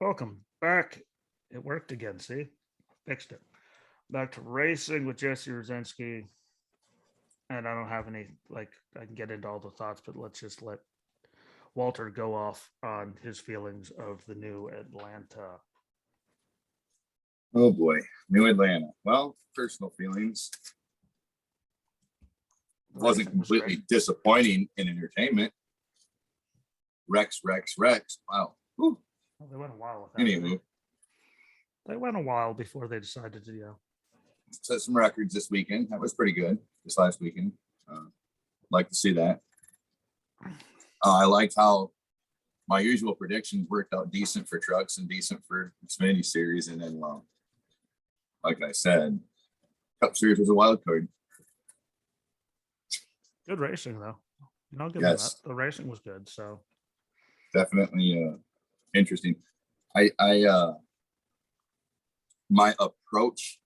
Welcome back. It worked again. See, fixed it. Back to racing with Jesse Rosinski. And I don't have any, I can get into all the thoughts, but let's just let Walter go off on his feelings of the new Atlanta. Oh boy, new Atlanta. Well, personal feelings. It wasn't completely disappointing in entertainment. Rex. Wow. Well, they went a while with that. Anywho, they went a while before they decided to, set some records this weekend. That was pretty good. This last weekend. Like to see that. I liked how my usual predictions worked out decent for trucks and decent for Xfinity Series, and then, well, like I said, Cup Series was a wild card. Good racing, though. I'll give them that. The racing was good, so definitely interesting. I my approach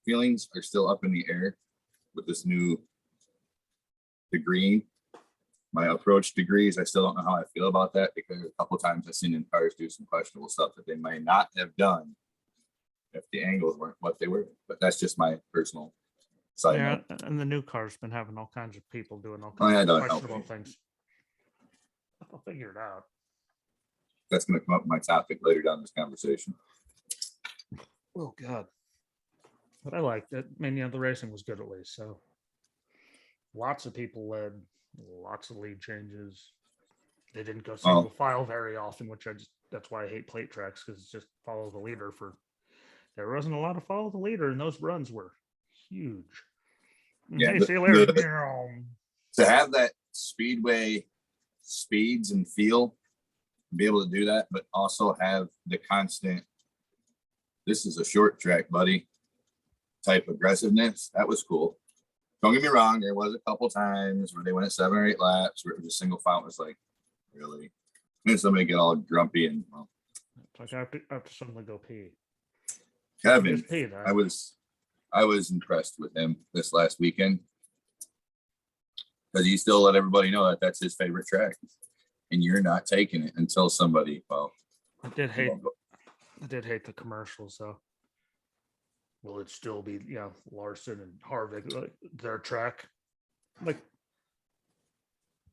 feelings are still up in the air with this new degree. My approach degrees, I still don't know how I feel about that, because a couple of times I've seen in cars do some questionable stuff that they may not have done if the angles weren't what they were. But that's just my personal side note. And the new car's been having all kinds of people doing all kinds of questionable things. I'll figure it out. That's going to come up in my topic later down this conversation. Oh God. But I liked it. I mean, the racing was good at least. So lots of people led, lots of lead changes. They didn't go single file very often, which that's why I hate plate tracks, because it's just follow the leader. There wasn't a lot of follow the leader, and those runs were huge. Yeah, hey, see you later. To have that speedway speeds and feel, be able to do that, but also have the constant, this is a short track, buddy, type aggressiveness. That was cool. Don't get me wrong, there was a couple times where they went 7 or 8 laps where it was a single file. It was like, really? And somebody get all grumpy and, well, it's like I have to suddenly go pee. Kevin, I was impressed with him this last weekend, because he still let everybody know that that's his favorite track, and you're not taking it until somebody. Well, I did hate the commercials, though. Will it still be, Larson and Harvick, like, their track? Like,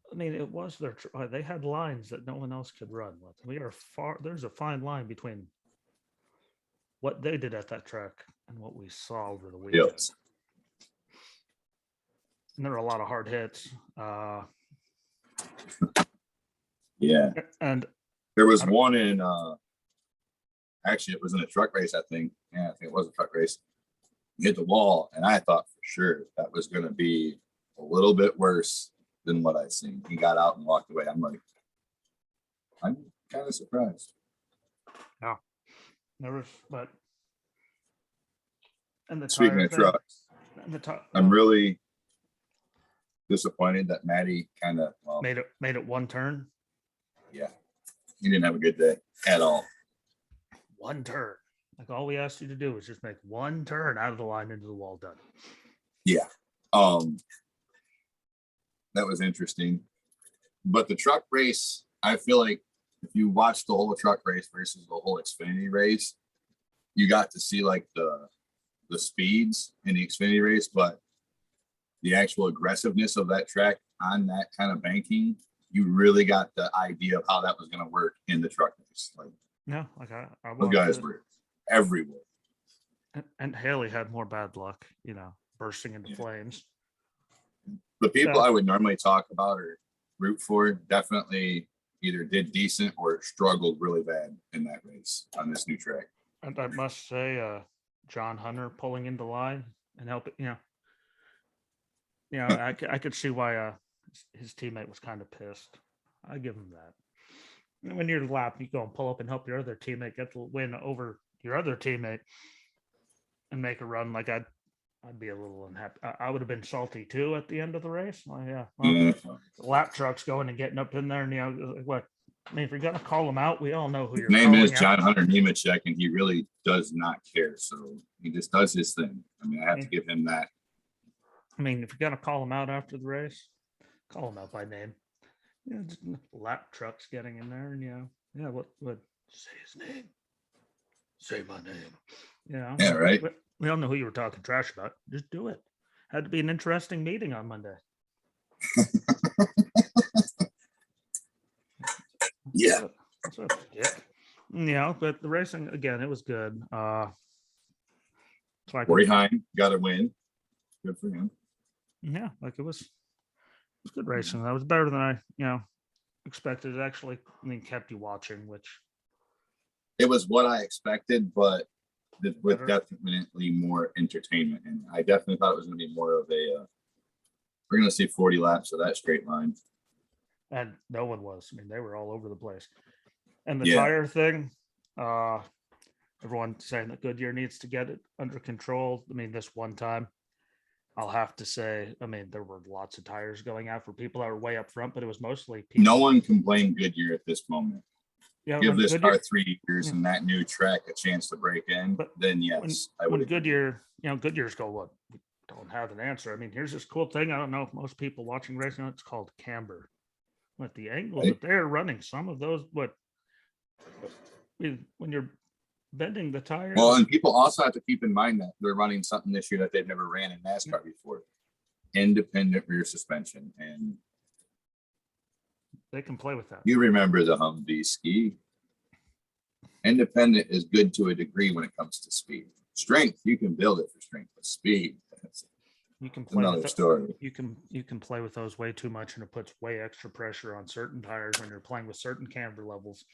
I mean, it was their. They had lines that no one else could run with. There's a fine line between what they did at that track and what we saw over the weekend. Yep. And there were a lot of hard hits. Yeah. And there was one in, actually, it was in a truck race, I think. Yeah, I think it was a truck race. He hit the wall, and I thought for sure that was going to be a little bit worse than what I seen. He got out and walked away. I'm kind of surprised. Yeah. But and the speaking of trucks, I'm really disappointed that Matty kind of made it one turn. Yeah, he didn't have a good day at all. One turn, like all we asked you to do was just make one turn out of the line into the wall. Done. Yeah, that was interesting. But the truck race, I feel like if you watch the whole truck race versus the whole Xfinity race, you got to see like the speeds in the Xfinity race, but the actual aggressiveness of that track on that kind of banking, you really got the idea of how that was going to work in the truck race. Like, the guys were everywhere. And Haley had more bad luck, bursting into flames. The people I would normally talk about or root for definitely either did decent or struggled really bad in that race on this new track. And I must say, John Hunter pulling into line and helping, I could see why his teammate was kind of pissed. I give him that. When you're lap, you go and pull up and help your other teammate get the win over your other teammate and make a run. Like I'd be a little unhappy. I would have been salty too at the end of the race. Lap trucks going and getting up in there, and what? I mean, if you're gonna call him out, we all know who your name is. John Hunter Nemechek, and he really does not care. So he just does his thing. I mean, I have to give him that. I mean, if you're gonna call him out after the race, call him out by name. Lap trucks getting in there, and what Say his name. Say my name. Yeah. Yeah, right. We all know who you were talking trash about. Just do it. Had to be an interesting meeting on Monday. Yeah. That's what I get. Yeah, but the racing again, it was good. Corey Hine got a win. Good for him. Yeah, like it was good racing. That was better than I, expected. It actually, kept you watching, which it was what I expected, but with better. definitely more entertainment. And I definitely thought it was going to be more of a, we're going to see 40 laps of that straight line. And no one was. I mean, they were all over the place. And the Yeah. tire thing, everyone saying that Goodyear needs to get it under control. I mean, this one time, I'll have to say, I mean, there were lots of tires going out for people that were way up front, but it was mostly people. No one can blame Goodyear at this moment. Yeah, give this Goodyear, car 3 years and that new track a chance to break in, but then yes, I would. When Goodyear, Goodyear's go, what? We don't have an answer. I mean, here's this cool thing. I don't know if most people watching racing, it's called camber. What the angles that they're running, some of those, when you're bending the tire. Well, and people also have to keep in mind that they're running something this year that they've never ran in NASCAR before. Independent rear suspension, and they can play with that. You remember the Humvee ski. Independent is good to a degree when it comes to speed. Strength, you can build it for strength, but speed, you can play another with story. You can play with those way too much, and it puts way extra pressure on certain tires when you're playing with certain camber levels.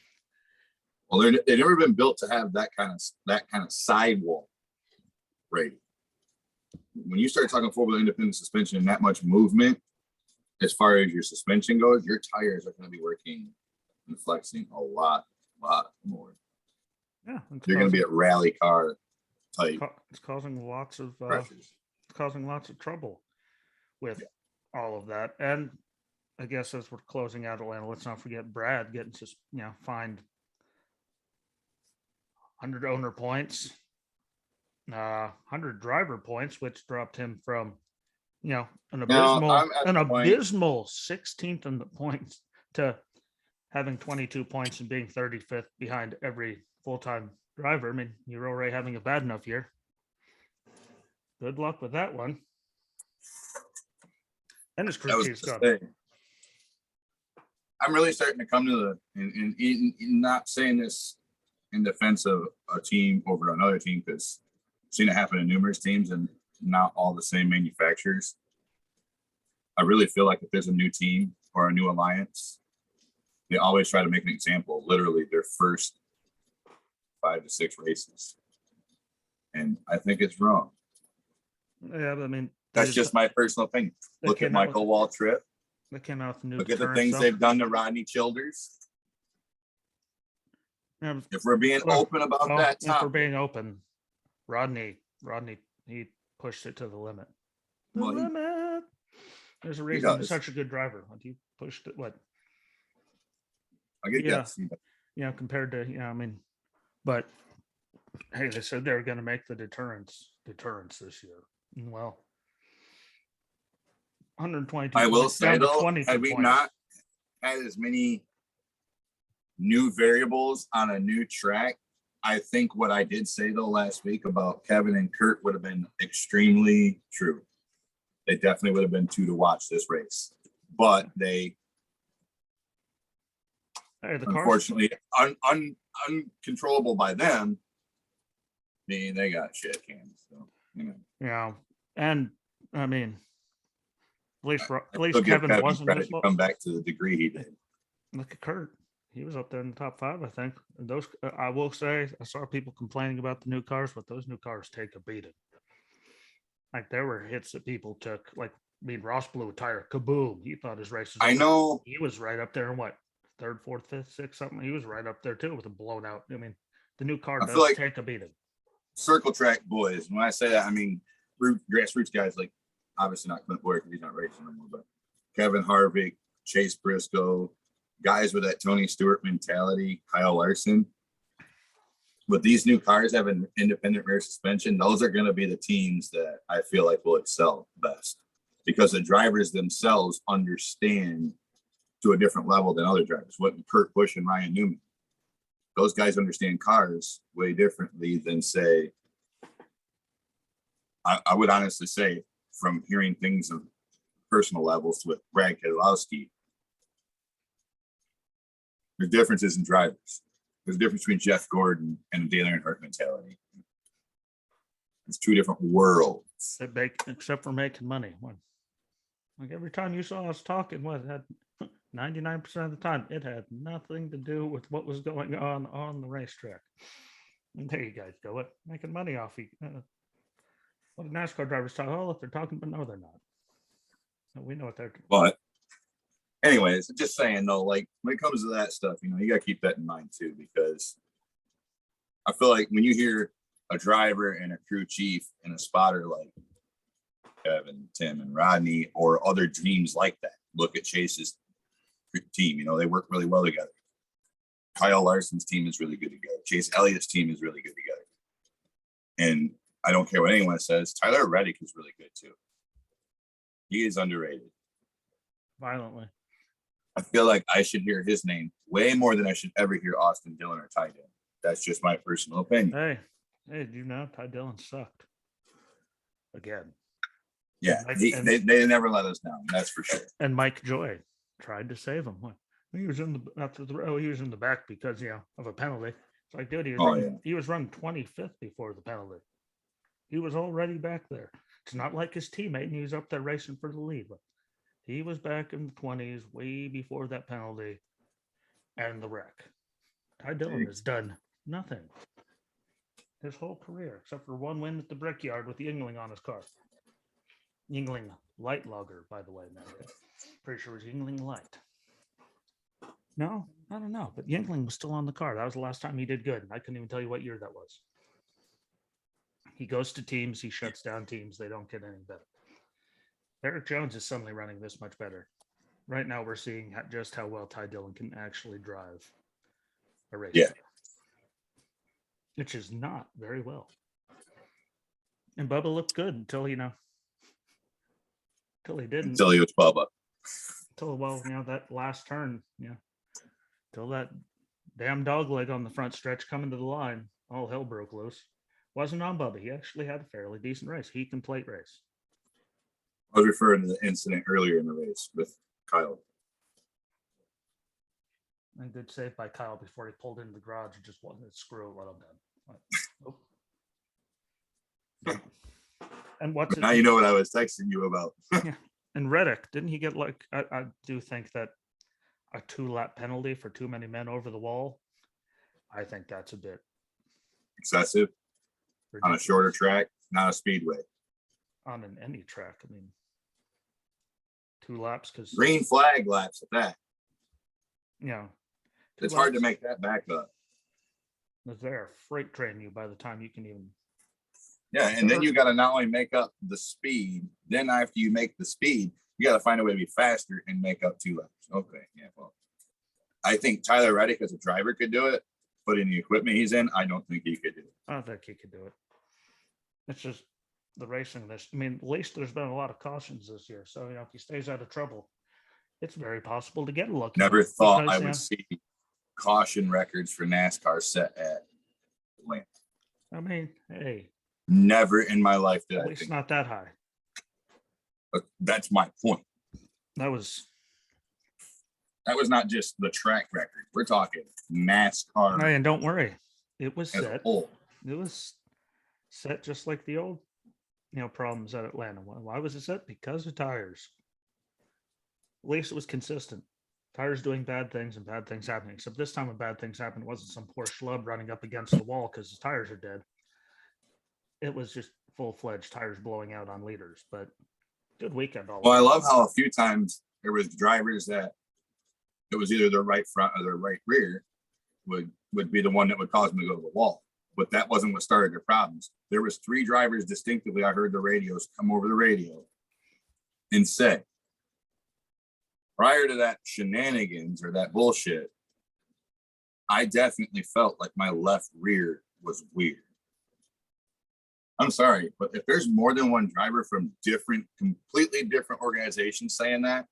Well, they've never been built to have that kind of sidewall rating. When you start talking four-wheel independent suspension and that much movement, as far as your suspension goes, your tires are going to be working and flexing a lot more. Yeah, you're going to be a rally car type. It's causing lots of trouble with all of that. And I guess as we're closing out Atlanta, let's not forget Brad getting fined 100 owner points, 100 driver points, which dropped him from an abysmal 16th in the points to having 22 points and being 35th behind every full-time driver. I mean, you're already having a bad enough year. Good luck with that one. And his crew chief's gone. I'm really starting to come to in not saying this in defense of a team over another team, because I've seen it happen in numerous teams and not all the same manufacturers. I really feel like if there's a new team or a new alliance, they always try to make an example, literally their first 5 to 6 races. And I think it's wrong. Yeah, but I mean, that's just my personal thing. Look at Michael Waltrip. They came out with new. Look at the things they've done to Rodney Childers. Yeah, if we're being open about that topic. If we're being open, Rodney, he pushed it to the limit. Limit. There's a reason he's such a good driver. He pushed it. What? I get yes. Compared to but hey, they said they were going to make the deterrence this year. Well, 122. I will say though, had we not had as many new variables on a new track, I think what I did say though last week about Kevin and Kurt would have been extremely true. They definitely would have been 2 to watch this race, but they unfortunately uncontrollable by them. I mean, they got shit cans. So yeah, and I mean, at least Kevin wasn't to come back to the degree he did. Look at Kurt. He was up there in the top 5, I think. And those, I will say, I saw people complaining about the new cars, but those new cars take a beating. Like there were hits that people took. Like, I mean, Ross blew a tire, kaboom! He thought his race was over. I know he was right up there in what 3rd, 4th, 5th, 6th, something. He was right up there too with a blown out. I mean, the new car does take a beating. Circle track boys. When I say that, I mean grassroots guys like obviously not Clint Boyer because he's not racing anymore, but Kevin Harvick, Chase Briscoe, guys with that Tony Stewart mentality, Kyle Larson. With these new cars having independent rear suspension, those are going to be the teams that I feel like will excel best because the drivers themselves understand to a different level than other drivers. What Kurt Busch and Ryan Newman. those guys understand cars way differently than, say, I would honestly say, from hearing things on personal levels with Brad Keselowski, there's differences in drivers. There's a difference between Jeff Gordon and a Dale Earnhardt mentality. It's two different worlds. Except for making money. Like every time you saw us talking, what had 99% of the time, it had nothing to do with what was going on the racetrack. And there you guys go, it making money off you. What the NASCAR drivers talk? Oh, if they're talking, but no, they're not. No, we know what they're. But anyways, just saying though, like when it comes to that stuff, you know, you got to keep that in mind too, because I feel like when you hear a driver and a crew chief and a spotter like Kevin, Tim, and Rodney, or other teams like that, look at Chase's team. You know, they work really well together. Kyle Larson's team is really good together. Chase Elliott's team is really good together. And I don't care what anyone says, Tyler Reddick is really good too. He is underrated. Violently. I feel like I should hear his name way more than I should ever hear Austin Dillon or Ty Dillon. That's just my personal opinion. Hey, do you know Ty Dillon sucked again? Yeah, they never let us down. That's for sure. And Mike Joy tried to save him. He was in he was in the back because of a penalty. It's like, dude, he was run 25th before the penalty. He was already back there. It's not like his teammate, and he was up there racing for the lead. But he was back in the 20s, way before that penalty and the wreck. Ty Dillon has done nothing his whole career, except for one win at the Brickyard with the Yingling on his car. Yingling Light Logger, by the way, man. Pretty sure it was Yingling Light. No, I don't know, but Yingling was still on the car. That was the last time he did good. I couldn't even tell you what year that was. He goes to teams, he shuts down teams, they don't get any better. Eric Jones is suddenly running this much better. Right now, we're seeing just how well Ty Dillon can actually drive a race. Yeah. Which is not very well. And Bubba looked good until he didn't. Until he was Bubba. That last turn, till that damn dog leg on the front stretch coming to the line, all hell broke loose. Wasn't on Bubba. He actually had a fairly decent race. He can plate race. I was referring to the incident earlier in the race with Kyle. And good save by Kyle before he pulled into the garage and just wanted to screw it while I'm done. And what's now you know what I was texting you about. Yeah. And Reddick, didn't he get I do think that a 2-lap penalty for too many men over the wall, I think that's a bit excessive. Ridiculous. On a shorter track, not a speedway. On any track, 2 laps because green flag laps at that. It's laps. Hard to make that back up. They're freight train you by the time you can even. Yeah, and then you got to not only make up the speed, then after you make the speed, you got to find a way to be faster and make up 2 laps. Okay, yeah, well, I think Tyler Reddick as a driver could do it, but in the equipment he's in, I don't think he could do it. I don't think he could do it. It's just the racing. At least there's been a lot of cautions this year. So, if he stays out of trouble, it's very possible to get a look. Never thought I would see caution records for NASCAR set at Atlanta. Hey. Never in my life did at least not that high. But that's my point. That was not just the track record. We're talking NASCAR. And don't worry. It was set. It was set just like the old, problems at Atlanta. Why was it set? Because of tires. At least it was consistent. Tires doing bad things and bad things happening. Except this time when bad things happened, it wasn't some poor schlub running up against the wall because his tires are dead. It was just full-fledged tires blowing out on leaders. But good weekend. Well, I love how a few times there was drivers that it was either their right front or their right rear would be the one that would cause them to go to the wall. But that wasn't what started their problems. There was 3 drivers distinctively. I heard the radios come over the radio and say, prior to that shenanigans or that bullshit, I definitely felt like my left rear was weird. I'm sorry, but if there's more than one driver from completely different organizations saying that,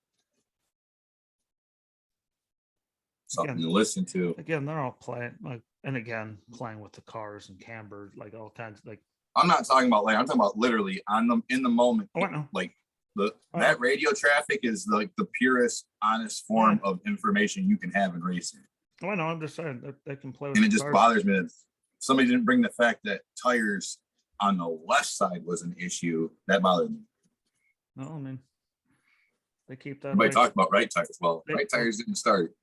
something to listen to. Again, they're all playing. Like And again, playing with the cars and camber, like all kinds of like. I'm not talking about like I'm talking about literally on them in the moment. Oh, I know. Like that radio traffic is like the purest, honest form of information you can have in racing. Oh, I know. I'm just saying that they can play with. And it just bothers me that somebody didn't bring the fact that tires on the left side was an issue. That bothered me. No, I mean, they keep that. Everybody talked about right tires. Well, right tires didn't start.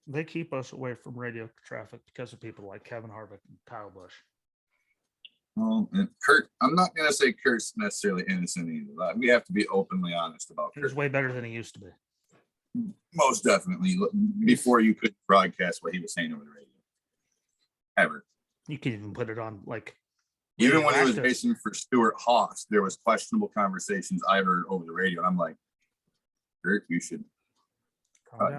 They keep us away from radio traffic because of people like Kevin Harvick and Kyle Busch. Well, and Kurt, I'm not going to say Kurt's necessarily innocent either. We have to be openly honest about Kurt. He's way better than he used to be. Most definitely. Before you could broadcast what he was saying over the radio. Ever. You can even put it on like. Even when he was racing for Stuart Haas, there was questionable conversations I heard over the radio. And I'm like, Kurt, you should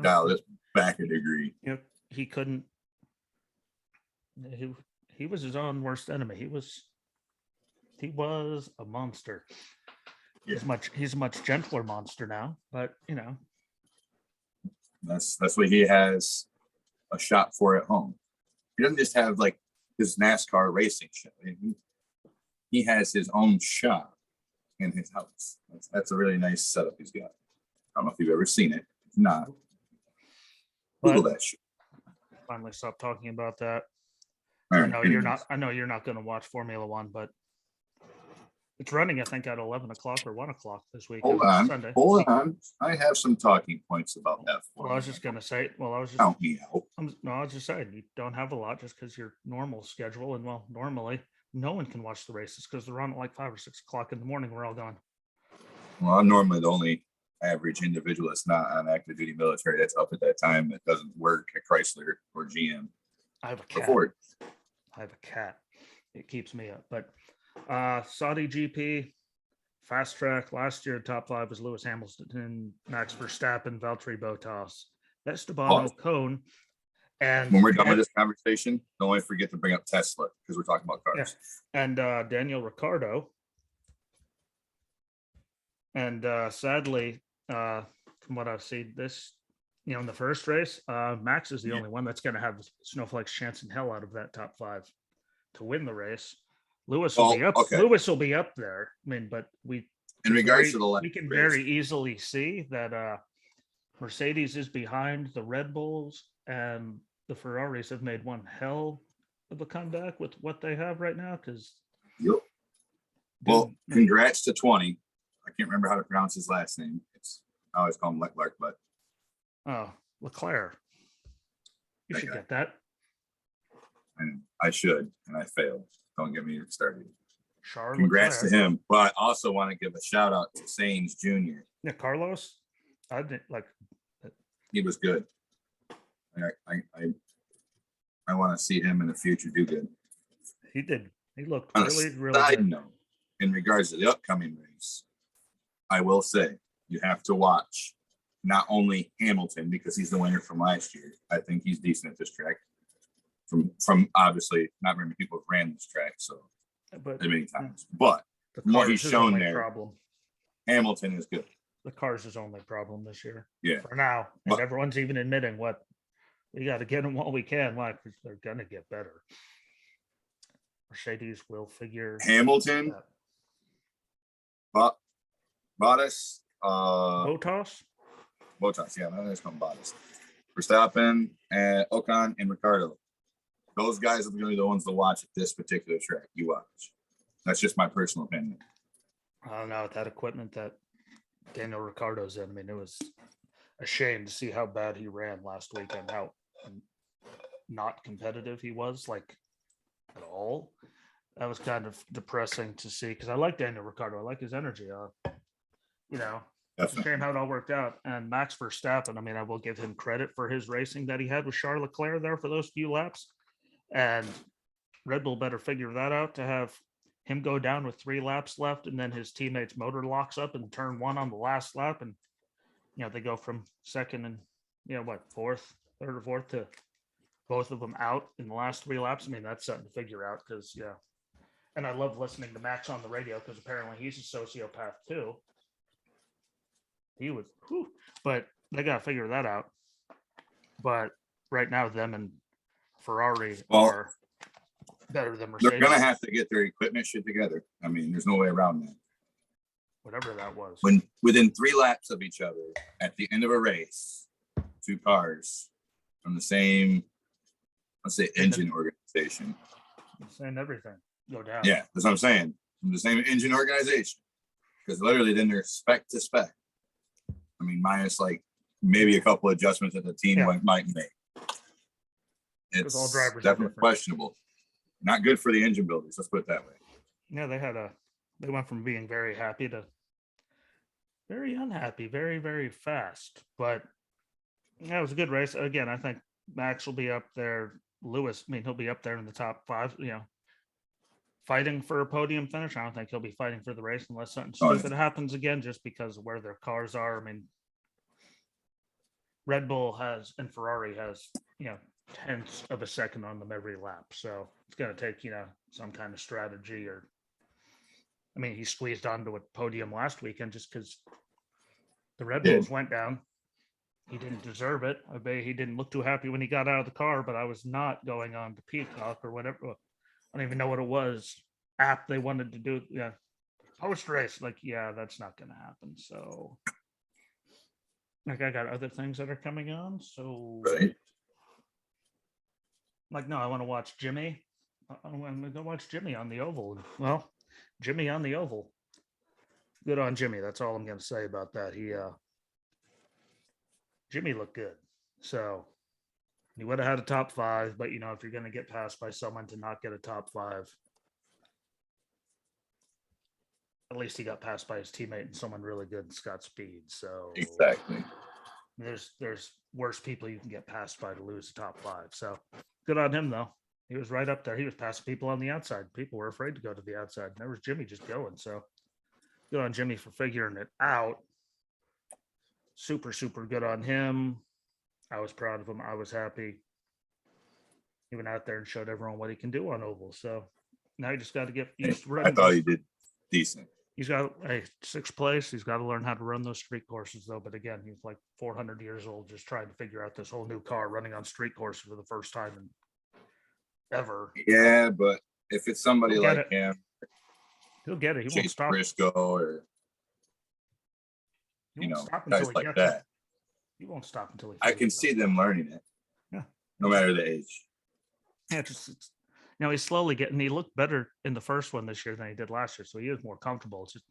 dial this back a degree. Yep. He couldn't. He was his own worst enemy. He was a monster. Yeah. He's a much gentler monster now, but you know. That's what he has a shop for at home. He doesn't just have like his NASCAR racing show. He has his own shop in his house. That's a really nice setup he's got. I don't know if you've ever seen it. If not, Google that shit. Finally, stop talking about that. Right, I know you're not. I know you're not going to watch Formula One, but it's running. I think at 11 o'clock or 1 o'clock this week. Hold on. I have some talking points about F1. Well, I was just going to say. Well, I was just. Count me out. I was just saying you don't have a lot just because your normal schedule, and well, normally no one can watch the races because they're on at like 5 or 6 o'clock in the morning. We're all gone. Well, I'm normally the only average individual that's not on active duty military that's up at that time that doesn't work at Chrysler or GM. I have a cat. I have a cat. It keeps me up. But Saudi GP, fast track. Last year, top 5 was Lewis Hamilton, Max Verstappen, Valtteri Bottas, Esteban Ocon. And when we're done with this conversation, don't forget to bring up Tesla because we're talking about cars. Yeah. And Daniel Ricciardo. And sadly, from what I've seen, in the first race, Max is the only one that's going to have snowflake's chance in hell out of that top 5 to win the race. Lewis will be up. Okay. Lewis will be up there. I mean, but we can very easily see that Mercedes is behind the Red Bulls, and the Ferraris have made one hell of a comeback with what they have right now. Well, congrats to 20. I can't remember how to pronounce his last name. I always call him Leclerc, but Leclerc. You should get that. And I should, and I failed. Don't get me started. Congrats to him. But I also want to give a shout out to Sainz Jr. Yeah, Carlos. I didn't like. He was good. I want to see him in the future do good. He did. He looked really good. Note, in regards to the upcoming race, I will say you have to watch not only Hamilton because he's the winner from last year. I think he's decent at this track. From obviously not many people have ran this track many times, but from what he's shown there, Hamilton is good. The cars is only problem this year. Yeah, for now, and everyone's even admitting what we got to get them while we can. Why? Because they're gonna get better. Mercedes will figure Hamilton. Bottas. Bottas, yeah, that's called Bottas. Verstappen and Ocon and Ricciardo. Those guys are going to be the ones to watch at this particular track. You watch. That's just my personal opinion. I don't know, with that equipment that Daniel Ricciardo's in. I mean, it was a shame to see how bad he ran last weekend, how not competitive he was, like, at all. That was kind of depressing to see because I like Daniel Ricciardo. I like his energy. It's a shame how it all worked out. And Max Verstappen, I mean, I will give him credit for his racing that he had with Charles Leclerc there for those few laps. And Red Bull better figure that out to have him go down with 3 laps left, and then his teammate's motor locks up in turn 1 on the last lap, and they go from second and third or fourth to both of them out in the last 3 laps. I mean, that's something to figure out because and I love listening to Max on the radio because apparently he's a sociopath too. He was, but they got to figure that out. But right now, them and Ferrari Well, are better than Mercedes. They're gonna have to get their equipment shit together. I mean, there's no way around that. Whatever that was. When within 3 laps of each other at the end of a race, 2 cars from the same, let's say, engine organization. Saying everything go down. Yeah, that's what I'm saying. From the same engine organization. Because literally then they're spec to spec. I mean, minus like maybe a couple adjustments that the team might make. It's all drivers definitely questionable. Not good for the engine builders. Let's put it that way. Yeah, they went from being very happy to very unhappy, very, very fast. But yeah, it was a good race. Again, I think Max will be up there. Lewis, I mean, he'll be up there in the top 5, fighting for a podium finish. I don't think he'll be fighting for the race unless something stupid happens again, just because of where their cars are. I mean, Red Bull has and Ferrari has, tenths of a second on them every lap. So it's going to take, some kind of strategy or, I mean, he squeezed onto a podium last weekend just because the Red Bulls went down. He didn't deserve it. I bet he didn't look too happy when he got out of the car, but I was not going on to Peacock or whatever. I don't even know what it was. App they wanted to do. Yeah. Post race. Like, yeah, that's not going to happen. So like I got other things that are coming on. So like, no, I want to watch Jimmy. I want to go watch Jimmy on the oval. Well, Jimmy on the oval. Good on Jimmy. That's all I'm going to say about that. Jimmy looked good. So he would have had a top 5, but if you're going to get passed by someone to not get a top 5, at least he got passed by his teammate and someone really good and Scott Speed. So exactly. There's worse people you can get passed by to lose the top 5. So good on him though. He was right up there. He was passing people on the outside. People were afraid to go to the outside. And there was Jimmy just going. So good on Jimmy for figuring it out. Super, super good on him. I was proud of him. I was happy. He went out there and showed everyone what he can do on oval. So now you just got to get used to running. I thought he did decent. He's got a 6th place. He's got to learn how to run those street courses, though. But again, he's like 400 years old, just trying to figure out this whole new car running on street courses for the first time in ever. Yeah, but if it's somebody like him, he'll get it. He Chase won't stop. Briscoe or guys like that. He won't stop until he. I can see them learning it. Yeah. No matter the age. Yeah, he's slowly getting. He looked better in the first one this year than he did last year, so he is more comfortable. It's just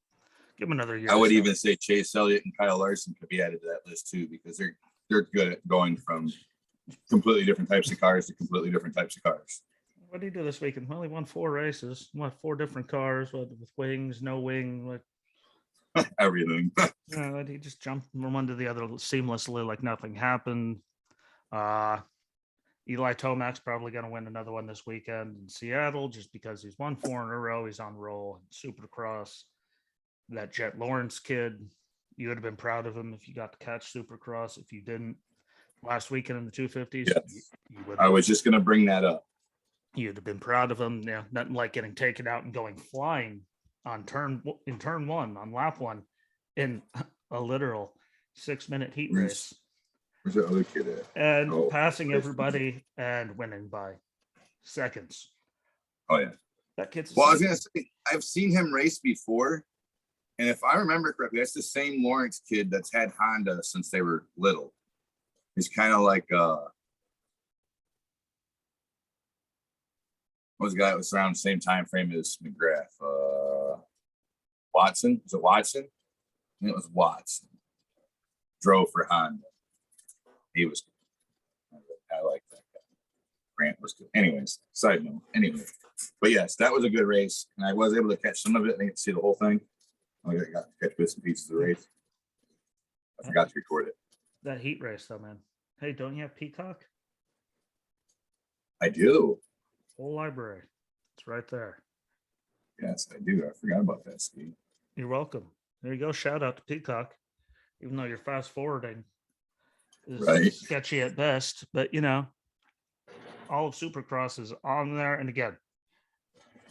give him another year. I would even say Chase Elliott and Kyle Larson could be added to that list too, because they're good at going from completely different types of cars to completely different types of cars. What did he do this weekend? Well, he won 4 races. 4 different cars with wings, no wing, everything. He just jumped from one to the other seamlessly, like nothing happened. Eli Tomac's probably going to win another one this weekend in Seattle just because he's won 4 in a row. He's on roll. SuperCross. That Jet Lawrence kid, you would have been proud of him if you got to catch SuperCross. If you didn't, last weekend in the 250s, yes. I was just going to bring that up. You'd have been proud of him. Yeah, nothing like getting taken out and going flying on turn 1 on lap 1 in a literal 6-minute heat race. Where's that other kid at? And passing everybody and winning by seconds. Oh yeah, that kid's. Well, I was gonna say I've seen him race before, and if I remember correctly, that's the same Lawrence kid that's had Honda since they were little. He's kind of like what was the guy that was around the same time frame as McGrath? Watson? Was it Watson? I think it was Watson. Drove for Honda. He was good. I like that guy. Grant was good. Anyways, side note. Anyway, but yes, that was a good race, and I was able to catch some of it. I didn't see the whole thing. I got to catch bits and pieces of the race. I forgot to record it. That heat race, though, man. Hey, don't you have Peacock? I do. Whole library. It's right there. Yes, I do. I forgot about that, Steve. You're welcome. There you go. Shout out to Peacock. Even though you're fast forwarding is sketchy at best, but all of SuperCross is on there. And again,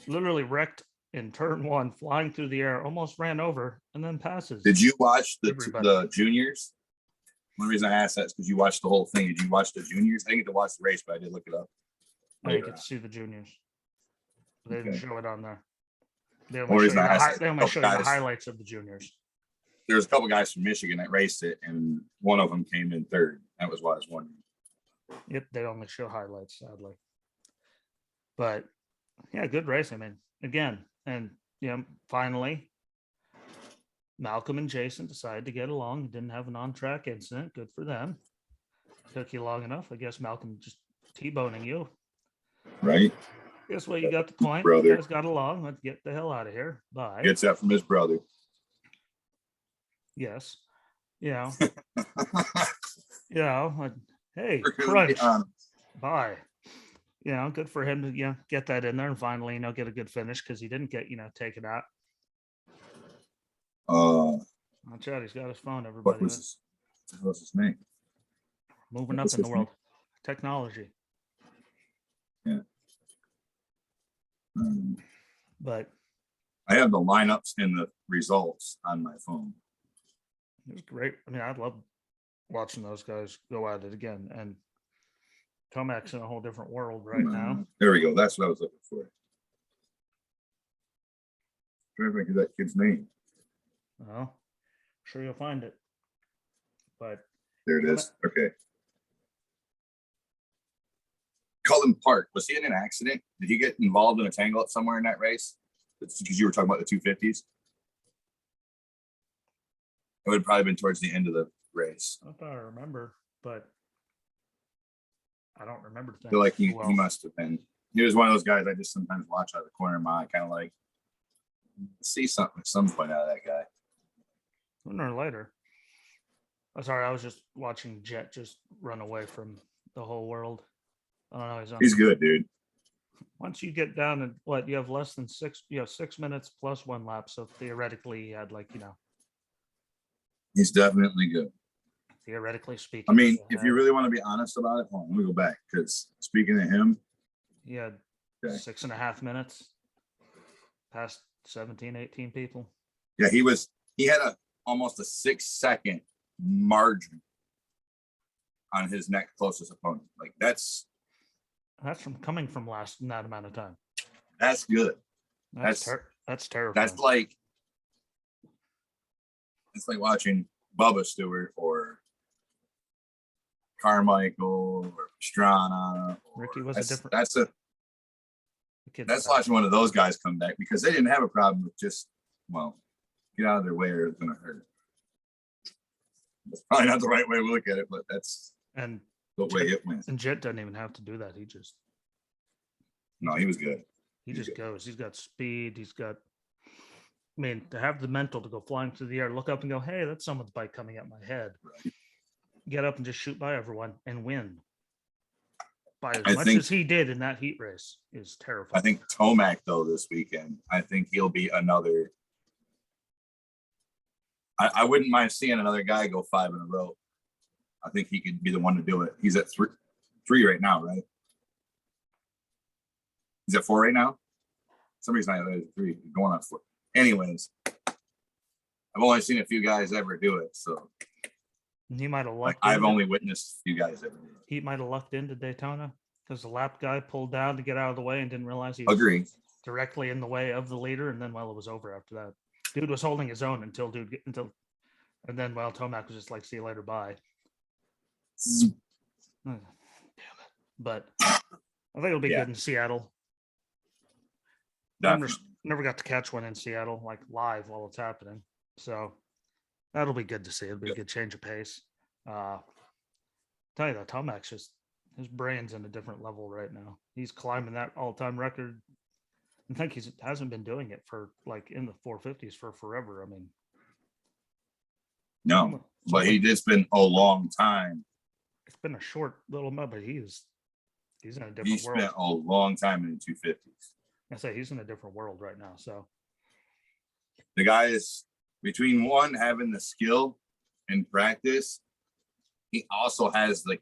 literally wrecked in turn 1, flying through the air, almost ran over, and then passes. Did you watch the juniors? One reason I asked that is because you watched the whole thing. Did you watch the juniors? I didn't get to watch the race, but I did look it up. I didn't get to see the juniors. They didn't show it on there. They only show you the highlights of the juniors. There's a couple guys from Michigan that raced it, and one of them came in third. That was why I was wondering. Yep, they only show highlights, sadly. But yeah, good race. I mean, again, and finally, Malcolm and Jason decided to get along. Didn't have an on-track incident. Good for them. Took you long enough. I guess Malcolm just T-boning you. Right. Guess what? You got the point. Brother. You guys got along. Let's get the hell out of here. Bye. Gets that from his brother. Yes. Hey, crunch. Bye. Good for him to get that in there and finally get a good finish because he didn't get taken out. Watch out, he's got his phone. Everybody. What was his name? Moving up in the world. Technology. Yeah. But I have the lineups and the results on my phone. It was great. I mean, I love watching those guys go at it again. And Tomac's in a whole different world right now. There we go. That's what I was looking for. Trying to think of that kid's name. Well, I'm sure you'll find it. But there it is. Okay. Cullen Park, was he in an accident? Did he get involved in a tangle up somewhere in that race? Because you were talking about the 250s. It would have probably been towards the end of the race. I thought I remember, but I don't remember. I feel like he must have been. He was one of those guys I just sometimes watch out of the corner of my eye, kind of like see something at some point out of that guy. Sooner or later. I'm sorry, I was just watching Jet just run away from the whole world. I don't know. He's good, dude. Once you get down and you have less than 6 minutes plus 1 lap. So theoretically, you had he's definitely good. Theoretically speaking. I mean, if you really want to be honest about it, let me go back because speaking of him, he had 6.5 minutes past 17, 18 people. Yeah, he had almost a 6-second margin on his next closest opponent. Like that's from coming from last in that amount of time. That's good. That's terrible. That's like it's like watching Bubba Stewart or Carmichael or Pastrana. Ricky was a different. That's watching one of those guys come back because they didn't have a problem with just get out of their way or it's going to hurt. That's probably not the right way to look at it, but that's the way it went. And Jet doesn't even have to do that. He was good. He just goes. He's got speed. He's got. I mean, to have the mental to go flying through the air, look up and go, "Hey, that's someone's bike coming at my head." Right. Get up and just shoot by everyone and win. By as much as he did in that heat race is terrifying. I think Tomac though this weekend. I think he'll be another. I wouldn't mind seeing another guy go 5 in a row. I think he could be the one to do it. He's at three right now, right? He's at 4 right now. Somebody's not at 3, going on 4. Anyways, I've only seen a few guys ever do it, so he might have lucked. I've only witnessed a few guys ever do it. He might have lucked into Daytona because the lap guy pulled down to get out of the way and didn't realize he was directly in the way of the leader, and then it was over after that. Dude was holding his own until and then Tomac was just like, "See you later, bye." Damn it! But I think it'll be good in Seattle. Never got to catch one in Seattle like live while it's happening, so that'll be good to see. It'll be a good change of pace. Tell you that Tomac's just his brain's in a different level right now. He's climbing that all-time record. I think he hasn't been doing it for in the 450s for forever. I mean, no, but he did spend a long time. It's been a short little month, but he's in a different world. He spent a long time in the 250s. I say he's in a different world right now. So the guy is between one having the skill and practice. He also has I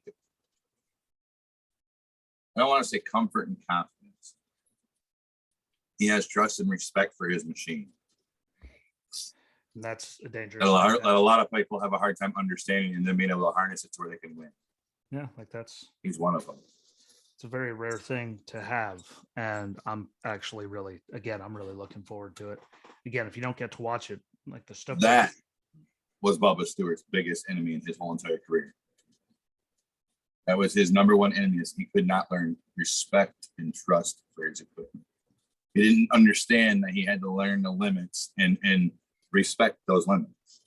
don't want to say comfort and confidence. He has trust and respect for his machine. And that's a dangerous. A lot of people have a hard time understanding and then being able to harness it to where they can win. Yeah, he's one of them. It's a very rare thing to have, and I'm actually I'm really looking forward to it. Again, if you don't get to watch it, like the stuff That was Bubba Stewart's biggest enemy in his whole entire career. That was his number one enemy, is he could not learn respect and trust for his equipment. He didn't understand that he had to learn the limits and respect those limits.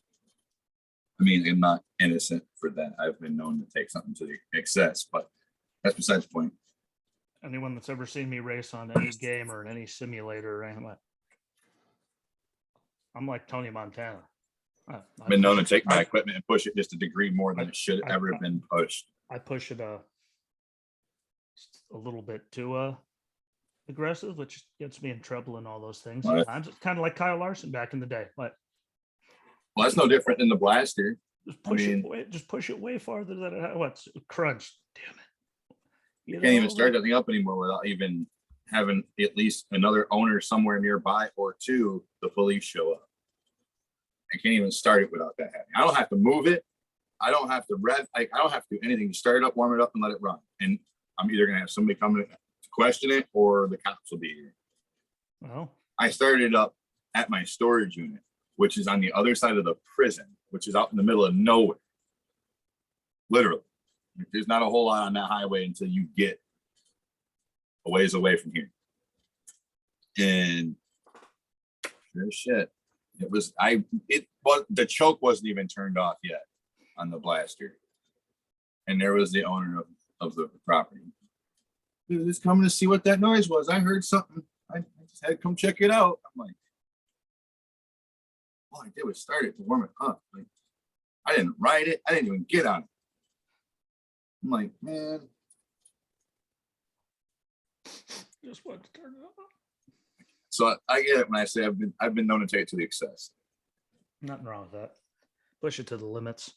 I mean, I'm not innocent for that. I've been known to take something to the excess, but that's besides the point. anyone that's ever seen me race on any game or in any simulator or anything like, I'm like Tony Montana. I've been known to take my equipment and push it just a degree more than it should ever have been pushed. I push it a little bit too aggressive, which gets me in trouble and all those things. I'm just kind of like Kyle Larson back in the day. But well, that's no different than the blaster. Just push it way farther than what's crunch. Damn it! You can't even start that thing up anymore without even having at least another owner somewhere nearby, or two, the police show up. I can't even start it without that happening. I don't have to move it. I don't have to I don't have to do anything. Start it up, warm it up, and let it run. And I'm either going to have somebody come to question it, or the cops will be here. Well, I started it up at my storage unit, which is on the other side of the prison, which is out in the middle of nowhere. Literally. There's not a whole lot on that highway until you get a ways away from here. And sure shit. The choke wasn't even turned off yet on the blaster. And there was the owner of the property. He was coming to see what that noise was. I heard something. I just had to come check it out. I'm like, all I did was start it to warm it up. Like, I didn't ride it. I didn't even get on it. I'm like, man. Just want to turn it off. So I get it when I say I've been known to take it to the excess. Nothing wrong with that. Push it to the limits.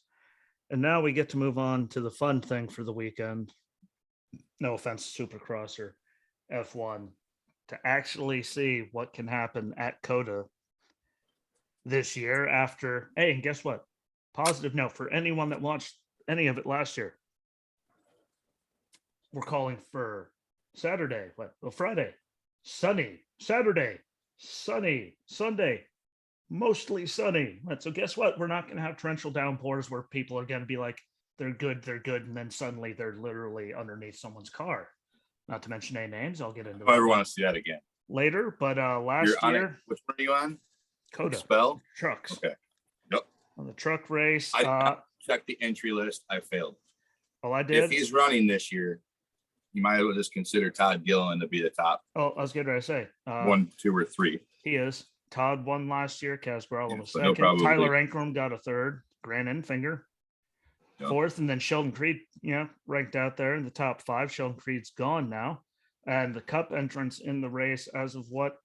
And now we get to move on to the fun thing for the weekend. No offense to SuperCross or F1, to actually see what can happen at COTA this year after. Hey, and guess what? Positive note for anyone that watched any of it last year. We're calling for Saturday. Friday. Sunny. Saturday. Sunny. Sunday. Mostly sunny. So guess what? We're not going to have torrential downpours where people are going to be like, they're good, and then suddenly they're literally underneath someone's car. Not to mention any names. I'll get into I ever want to see that again later. But last year, which one are you on? COTA. Spell Trucks. Okay. Yep. On the truck race. I checked the entry list. I failed. Oh, I did. If he's running this year, you might as well just consider Todd Gilliland to be the top. Oh, I was getting ready to say 1, 2, or 3. He is. Todd won last year. Kaz Gralla was second. No, Tyler Ankrum got a third. Grant Enfinger Yep. fourth, and then Sheldon Creed, ranked out there in the top 5. Sheldon Creed's gone now, and the Cup entrants in the race, as of what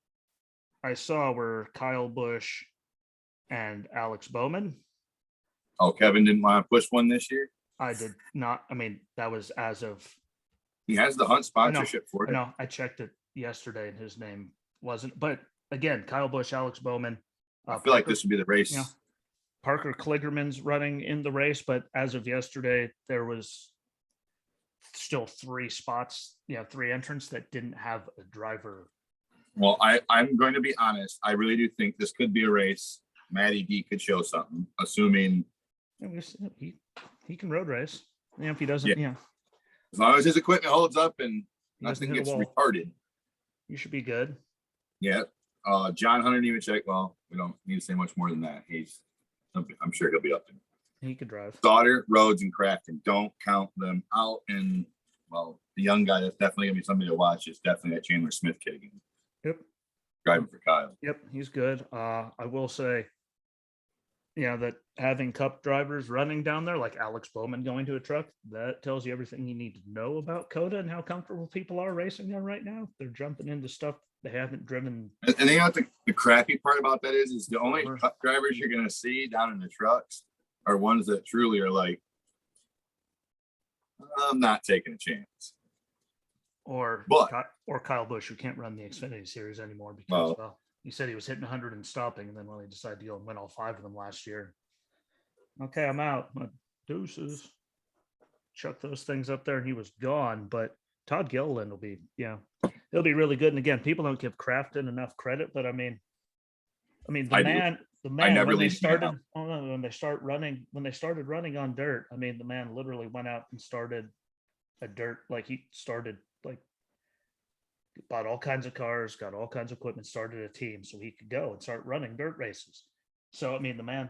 I saw, were Kyle Busch and Alex Bowman. Oh, Kevin didn't want to push one this year? I did not. I mean, that was as of. He has the Hunt sponsorship for it. No, I checked it yesterday, and his name wasn't. But again, Kyle Busch, Alex Bowman. I feel like this would be the race. Parker Kligerman's running in the race, but as of yesterday, there was still 3 spots, 3 entrants that didn't have a driver. Well, I'm going to be honest. I really do think this could be a race. Matty D could show something, assuming he can road race. If he doesn't, as long as his equipment holds up and nothing gets retarded, you should be good. Yeah. John Hunter didn't even check. Well, we don't need to say much more than that. I'm sure he'll be up there. He could drive. Sauter, Rhodes, and Crafton. Don't count them out. And well, the young guy that's definitely gonna be somebody to watch is definitely that Chandler Smith kid again. Yep. Driving for Kyle. Yep, he's good. I will say, that having Cup drivers running down there, like Alex Bowman going to a truck, that tells you everything you need to know about COTA and how comfortable people are racing there right now. They're jumping into stuff they haven't driven. And you know what the crappy part about that is the only Cup drivers you're going to see down in the trucks are ones that truly are like, I'm not taking a chance. Or Kyle Busch, who can't run the Xfinity Series anymore because he said he was hitting 100 and stopping, and then he decided to go and win all 5 of them last year. Okay, I'm out. My deuces. Chuck those things up there, and he was gone. But Todd Gilliland will be, he'll be really good. And again, people don't give Crafton enough credit, but I mean, the I do. man, never when they leave him started, out. when they started running on dirt, I mean, the man literally went out and started a dirt, like he started, like bought all kinds of cars, got all kinds of equipment, started a team so he could go and start running dirt races. So, I mean, the man,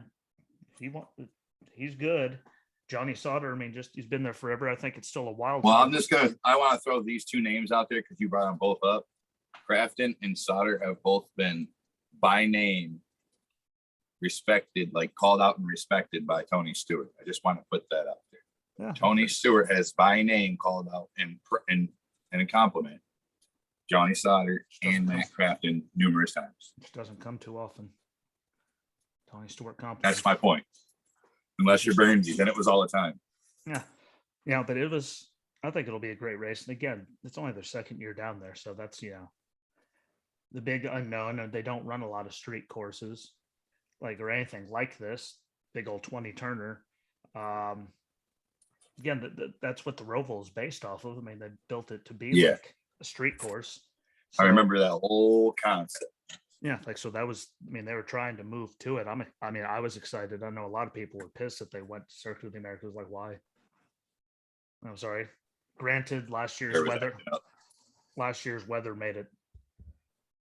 he's good. Johnny Sauter, I mean, he's been there forever. I think it's still a wild. Well, I want to throw these two names out there because you brought them both up. Crafton and Sauter have both been by name respected, like called out and respected by Tony Stewart. I just want to put that out there. Yeah, Tony Stewart has by name called out and a compliment Johnny Sauter and Matt Crafton numerous times. Which doesn't come too often. Tony Stewart compliment. That's my point. Unless you're Burnsy, then it was all the time. Yeah, but I think it'll be a great race. And again, it's only their second year down there, so that's the big unknown. And they don't run a lot of street courses, or anything like this big old 20 turner. Again, that's what the Roval is based off of. I mean, they built it to be like a street course. So, I remember that whole concept. Yeah, so that was, they were trying to move to it. I was excited. I know a lot of people were pissed that they went to Circuit of the Americas. Like, why? I'm sorry. Granted, last year's weather made it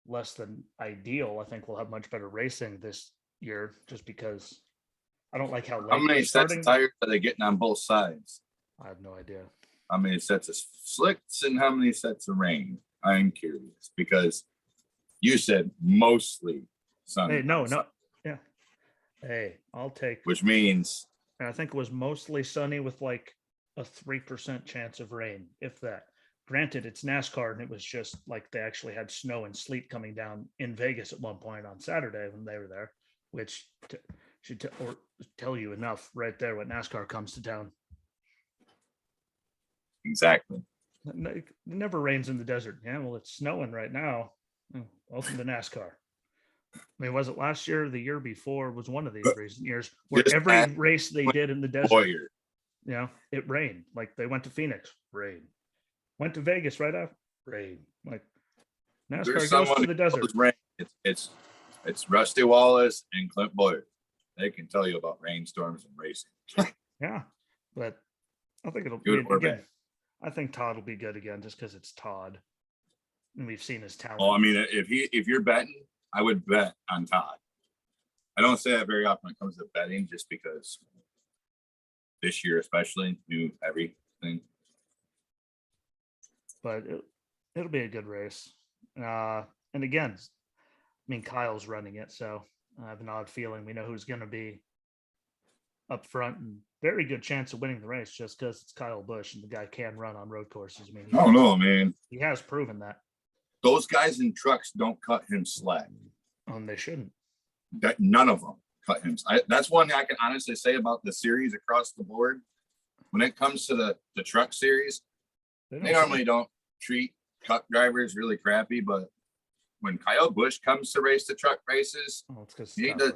less than ideal. I think we'll have much better racing this year just because I don't like how late. How many sets of tires are they getting on both sides? I have no idea. How many sets of slicks and how many sets of rain? I'm curious because you said mostly sunny. Hey, no. Yeah. Hey, I'll take. Which means. And I think it was mostly sunny with like a 3% chance of rain, if that. Granted, it's NASCAR and it was just like they actually had snow and sleet coming down in Vegas at one point on Saturday when they were there, which should tell you enough right there when NASCAR comes to town. Exactly. It never rains in the desert. Yeah, well, it's snowing right now. Welcome to NASCAR. I mean, was it last year or the year before? Was one of these recent years where every race they did in the desert, it rained. Like they went to Phoenix, rain. Went to Vegas right after, rain. Like NASCAR goes to the desert. Rain. It's Rusty Wallace and Clint Boyer. They can tell you about rainstorms and racing. Yeah, but I think it'll be again. I think Todd will be good again just because it's Todd. And we've seen his talent. Well, I mean, if you're betting, I would bet on Todd. I don't say that very often when it comes to betting, just because this year especially knew everything. But it'll be a good race. And again, Kyle's running it, so I have an odd feeling we know who's going to be up front and very good chance of winning the race just because it's Kyle Busch and the guy can run on road courses. I don't know, man. He has proven that. Those guys in trucks don't cut him slack. They shouldn't. None of them cut him. That's one thing I can honestly say about the series across the board. When it comes to the truck series, they normally don't treat truck drivers really crappy, but when Kyle Busch comes to race the truck races,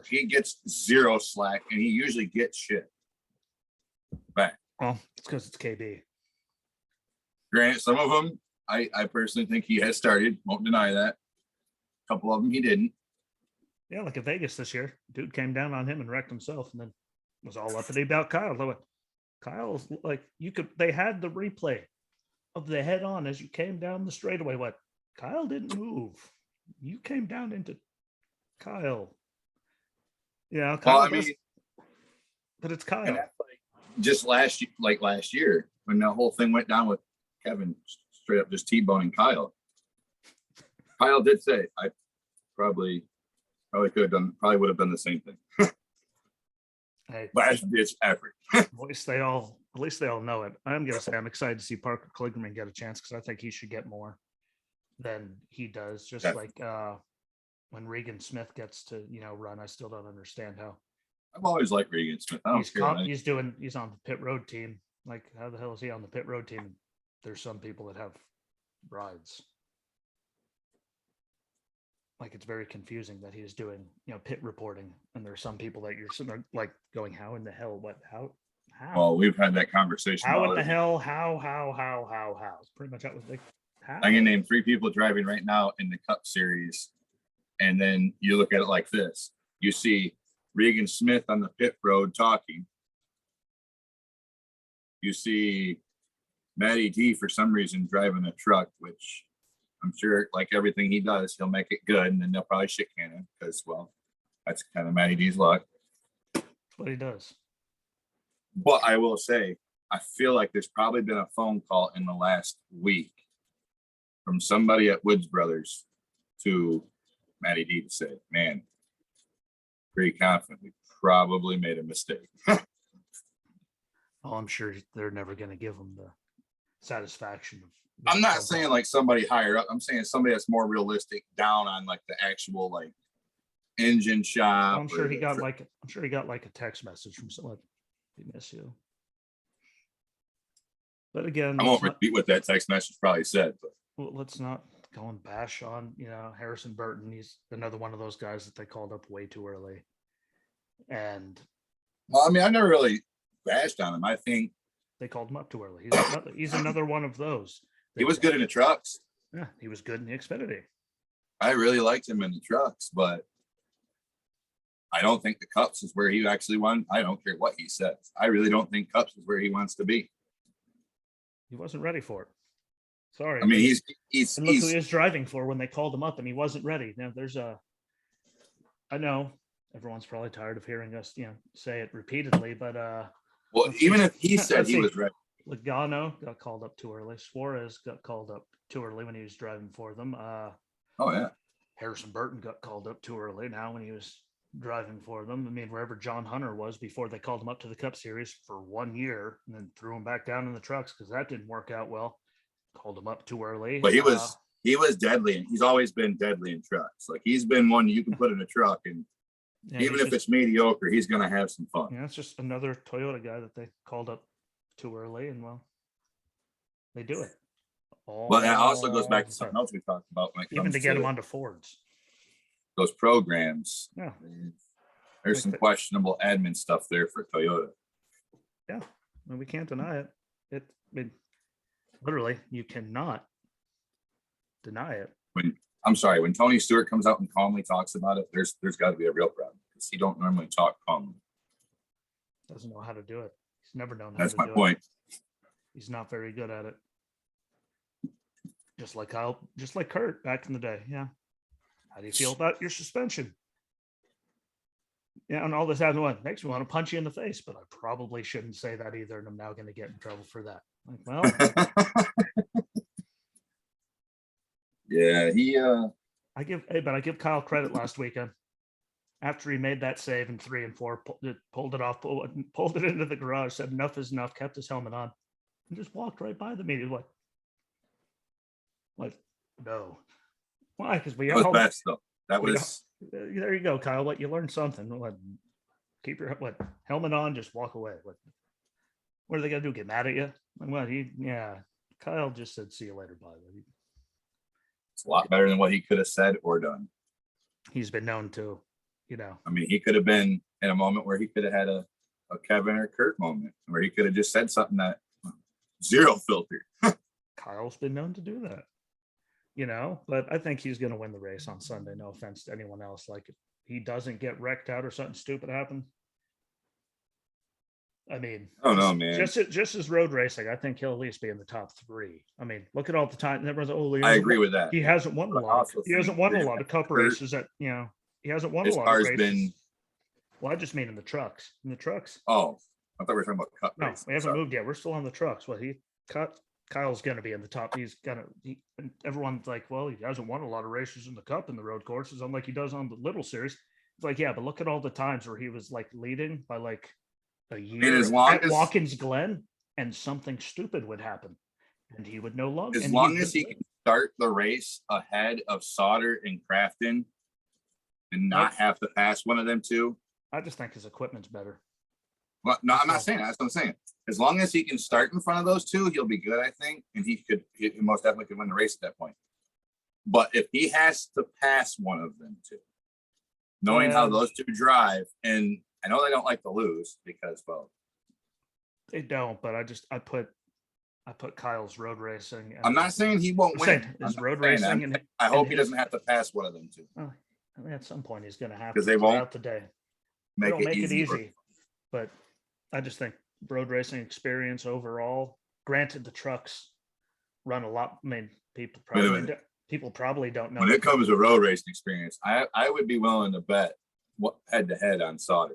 he gets zero slack, and he usually gets shit back. Well, it's because it's KB. Granted, some of them, I personally think he has started. Won't deny that. A couple of them he didn't. Yeah, like at Vegas this year, dude came down on him and wrecked himself, and then was all uppity about Kyle. Kyle's like they had the replay of the head on as you came down the straightaway. What? Kyle didn't move. You came down into Kyle. Yeah, Kyle. Well, but it's Kyle. And just last year, when that whole thing went down with Kevin straight up just T-boning Kyle. Kyle did say, I probably would have done the same thing. Hey, last ditch effort. At least they all know it. I'm gonna say I'm excited to see Parker Kligerman get a chance because I think he should get more than he does. Just like when Regan Smith gets to run, I still don't understand how. I've always liked Regan Smith. He's on the pit road team. Like, how the hell is he on the pit road team? There's some people that have rides. Like, it's very confusing that he's doing, pit reporting, and there's some people that you're sitting there like going, how in the hell? What? How? Well, we've had that conversation. How in about the it. hell? How? It's pretty much that was like, how? I can name 3 people driving right now in the Cup Series, and then you look at it like this: you see Regan Smith on the pit road talking. You see Matty D for some reason driving a truck, which I'm sure, like everything he does, he'll make it good, and then they'll probably shit can him because, well, that's kind of Matty D's luck. That's what he does. But I will say, I feel like there's probably been a phone call in the last week from somebody at Woods Brothers to Matty D to say, man, pretty confident we probably made a mistake. Oh, I'm sure they're never going to give him the satisfaction of. I'm not saying like somebody higher up. I'm saying somebody that's more realistic, down on like the actual like engine shop. I'm sure he got like a text message from someone. We miss you. But again, I won't repeat what that text message probably said. But let's not go and bash on Harrison Burton. He's another one of those guys that they called up way too early. And well, I mean, I never really bashed on him. I think they called him up too early. He's another one of those. He was good in the trucks. Yeah, he was good in the Xfinity. I really liked him in the trucks, but I don't think the Cups is where he actually won. I don't care what he says. I really don't think Cups is where he wants to be. He wasn't ready for it. Sorry. I mean, he's and look who he was driving for when they called him up, and he wasn't ready. Now I know everyone's probably tired of hearing us, say it repeatedly, but well, even if he said he was ready. Logano got called up too early. Suarez got called up too early when he was driving for them. Oh yeah. Harrison Burton got called up too early now when he was driving for them. I mean, wherever John Hunter was before they called him up to the Cup Series for 1 year and then threw him back down in the trucks because that didn't work out well. Called him up too early. But he was deadly, and he's always been deadly in trucks. Like he's been one you can put in a truck, and even if it's mediocre, he's gonna have some fun. Yeah, it's just another Toyota guy that they called up too early, and well, they do it. Well, that also goes back to something else we talked about when it comes even to get him onto Fords. Those programs. Yeah, there's some questionable admin stuff there for Toyota. Yeah, I mean, we can't deny it. Literally, you cannot deny it. When Tony Stewart comes out and calmly talks about it, there's got to be a real problem because he don't normally talk calmly. Doesn't know how to do it. He's never known how to do it. That's my point. He's not very good at it. Just like Kurt back in the day. Yeah. How do you feel about your suspension? Yeah, and all this happened. What makes me want to punch you in the face, but I probably shouldn't say that either, and I'm now going to get in trouble for that. Like, well, yeah, I give Kyle credit last weekend after he made that save in 3 and 4, pulled it off, pulled it into the garage, said enough is enough, kept his helmet on, and just walked right by the meeting. Like, no, why? Because we all best though. That was there. You go, Kyle. You learned something. Keep your helmet on. Just walk away. What are they gonna do? Get mad at you? Kyle just said, "See you later." Bye. It's a lot better than what he could have said or done. He's been known to, I mean, he could have been in a moment where he could have had a Kevin or Kurt moment where he could have just said something that zero filter. Kyle's been known to do that. But I think he's going to win the race on Sunday. No offense to anyone else. Like, if he doesn't get wrecked out or something stupid happen. I mean, oh no, man. Just as road racing, I think he'll at least be in the top 3. I mean, look at all the time. I agree with that. He hasn't won a lot. He hasn't won a lot of Cup races. He hasn't won a lot of races. Well, I just mean in the trucks. Oh, I thought we were talking about Cup races. No, we haven't moved yet. We're still on the trucks. Kyle's going to be in the top. Everyone's like, well, he hasn't won a lot of races in the Cup in the road courses. I'm like, he does on the little series. It's like, yeah, but look at all the times where he was like leading by like a year at Watkins Glen, and something stupid would happen, and he would no longer. As long as he can start the race ahead of Sauter and Crafton, and not have to pass one of them two. I just think his equipment's better. Well, no, I'm not saying that. That's what I'm saying. As long as he can start in front of those two, he'll be good, I think. And he most definitely could win the race at that point. But if he has to pass one of them two, knowing how those two drive, and I know they don't like to lose because, well, They don't, but I put Kyle's road racing. And I'm not saying he won't win. His road racing, and I hope he doesn't have to pass one of them two. I mean, at some point he's going to have to, because they won't the day. make They don't make it easy. easy, but I just think road racing experience overall. Granted, the trucks run a lot. I mean, people probably don't know. When it comes to road racing experience, I would be willing to bet head to head on Sauter.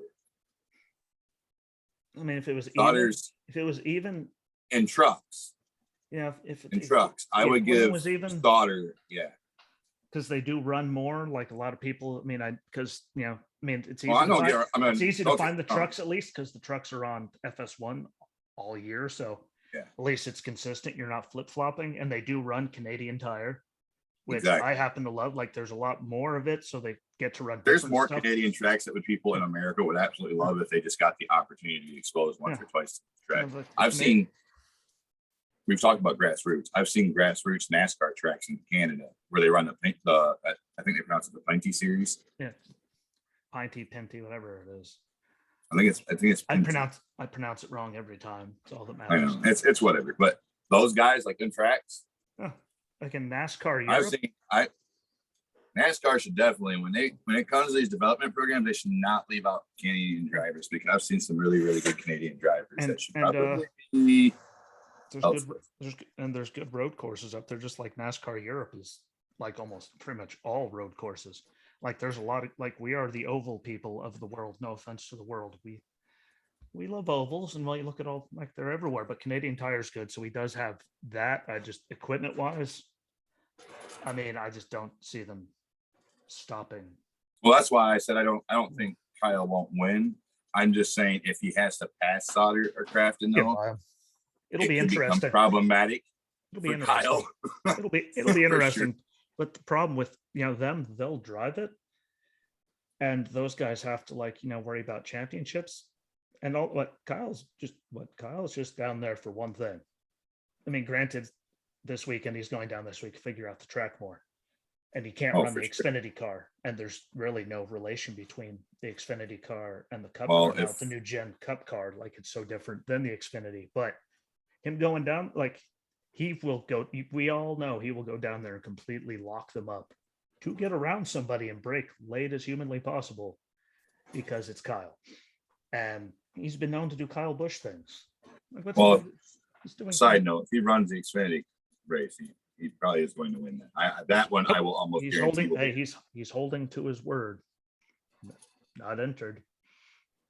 I mean, if it was even in trucks, I would give Sauter, because they do run more. Like a lot of people, I mean, it's easy. It's easy to find the trucks at least because the trucks are on FS1 all year, so at least it's consistent. You're not flip flopping, and they do run Canadian Tire, which I happen to love. Like, there's a lot more of it, so they get to run. There's more Canadian tracks that people in America would absolutely love if they just got the opportunity to be exposed once or twice to the track. We've talked about grassroots. I've seen grassroots NASCAR tracks in Canada where they run I think they pronounce it the Pinty Series. Yeah, Pinty, whatever it is. I think it's. I pronounce it wrong every time. It's all that matters. I know it's whatever. But those guys like in tracks, like in NASCAR Europe, NASCAR should definitely when it comes to these development programs, they should not leave out Canadian drivers because I've seen some really really good Canadian drivers that should probably be. There's good road courses up there, just like NASCAR Europe is like almost pretty much all road courses. Like there's a lot of, like, we are the oval people of the world. No offense to the world. We love ovals, and you look at all, like, they're everywhere, but Canadian Tire's good. So he does have that. I just, equipment wise, I mean, I just don't see them stopping. Well, that's why I said I don't think Kyle won't win. I'm just saying if he has to pass Sauter or Crafton, though, it'll be interesting. Problematic. It'll be interesting. Kyle. it'll be interesting. Sure. But the problem with them, they'll drive it, and those guys have to worry about championships, and all. Kyle's just down there for one thing. I mean, granted, this weekend he's going down this week to figure out the track more, and he can't run the Xfinity car, and there's really no relation between the Xfinity car and the Cup car. Now, the new gen Cup car, it's so different than the Xfinity, but him going down, he will go, we all know he will go down there and completely lock them up to get around somebody and brake late as humanly possible because it's Kyle. And he's been known to do Kyle Busch things. Side note, if he runs the Xfinity race, he probably is going to win that. That one I will almost guarantee. He's holding to his word. Not entered.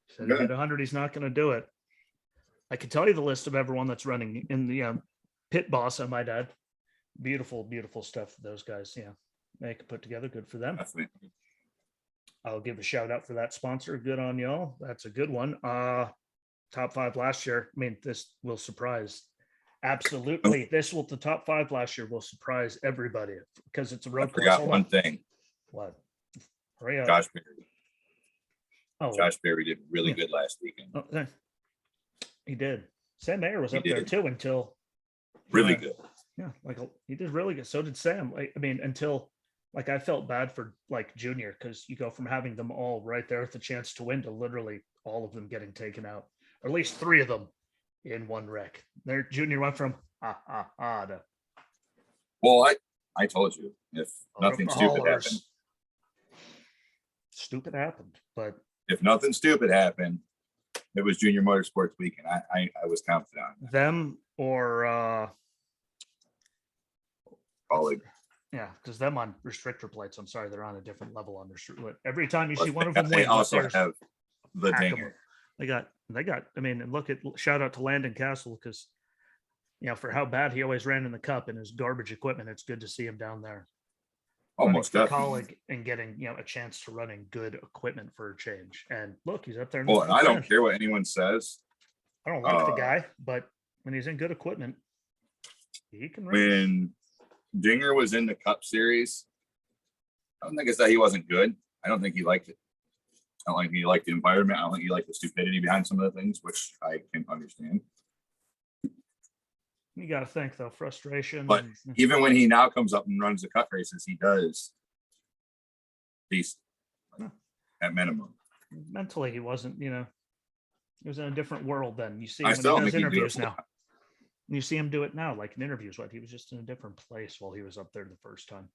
He said at 100 he's not going to do it. I can tell you the list of everyone that's running in the pit boss, I might add. Beautiful, beautiful stuff. Those guys, they can put together. Good for them. Definitely. I'll give a shout out for that sponsor. Good on y'all. That's a good one. Top 5 last year. I mean, this will surprise. Absolutely. The top 5 last year will surprise everybody because it's a road course. I forgot one thing. What? Hurry up. Josh Berry. Josh Berry did really good last weekend. Okay. He did. Sam Mayer was up there too until really good. Yeah, he did really good. So did Sam. Until I felt bad for Junior, because you go from having them all right there with the chance to win to literally all of them getting taken out, or at least 3 of them in one wreck. Their Junior went from to. Well, I told you if nothing stupid happened. Stupid happened, but if nothing stupid happened, it was Junior Motorsports weekend. I was confident on that. Them or Colleague. Yeah, because them on restrictor plates, I'm sorry, they're on a different level on restrictor. Every time you see one of them win, they also have the dinger. They got. I mean, and shout out to Landon Castle, because for how bad he always ran in the Cup and his garbage equipment, it's good to see him down there. Almost definitely. Colleague and getting a chance to running good equipment for a change. And look, he's up there. Well, I don't care what anyone says. I don't like the guy, but when he's in good equipment, he can run. When Dinger was in the Cup Series, I don't think it's that he wasn't good. I don't think he liked it. I don't think he liked the environment. I don't think he liked the stupidity behind some of the things, which I can understand. You got to think, though, frustration. But even when he now comes up and runs the Cup races, he does decent at minimum. Mentally, he wasn't, He was in a different world then. You see I him still when he think does he'd do it interviews full now. You see him do it now, like in interviews. What he was just in a different place while he was up there the first time.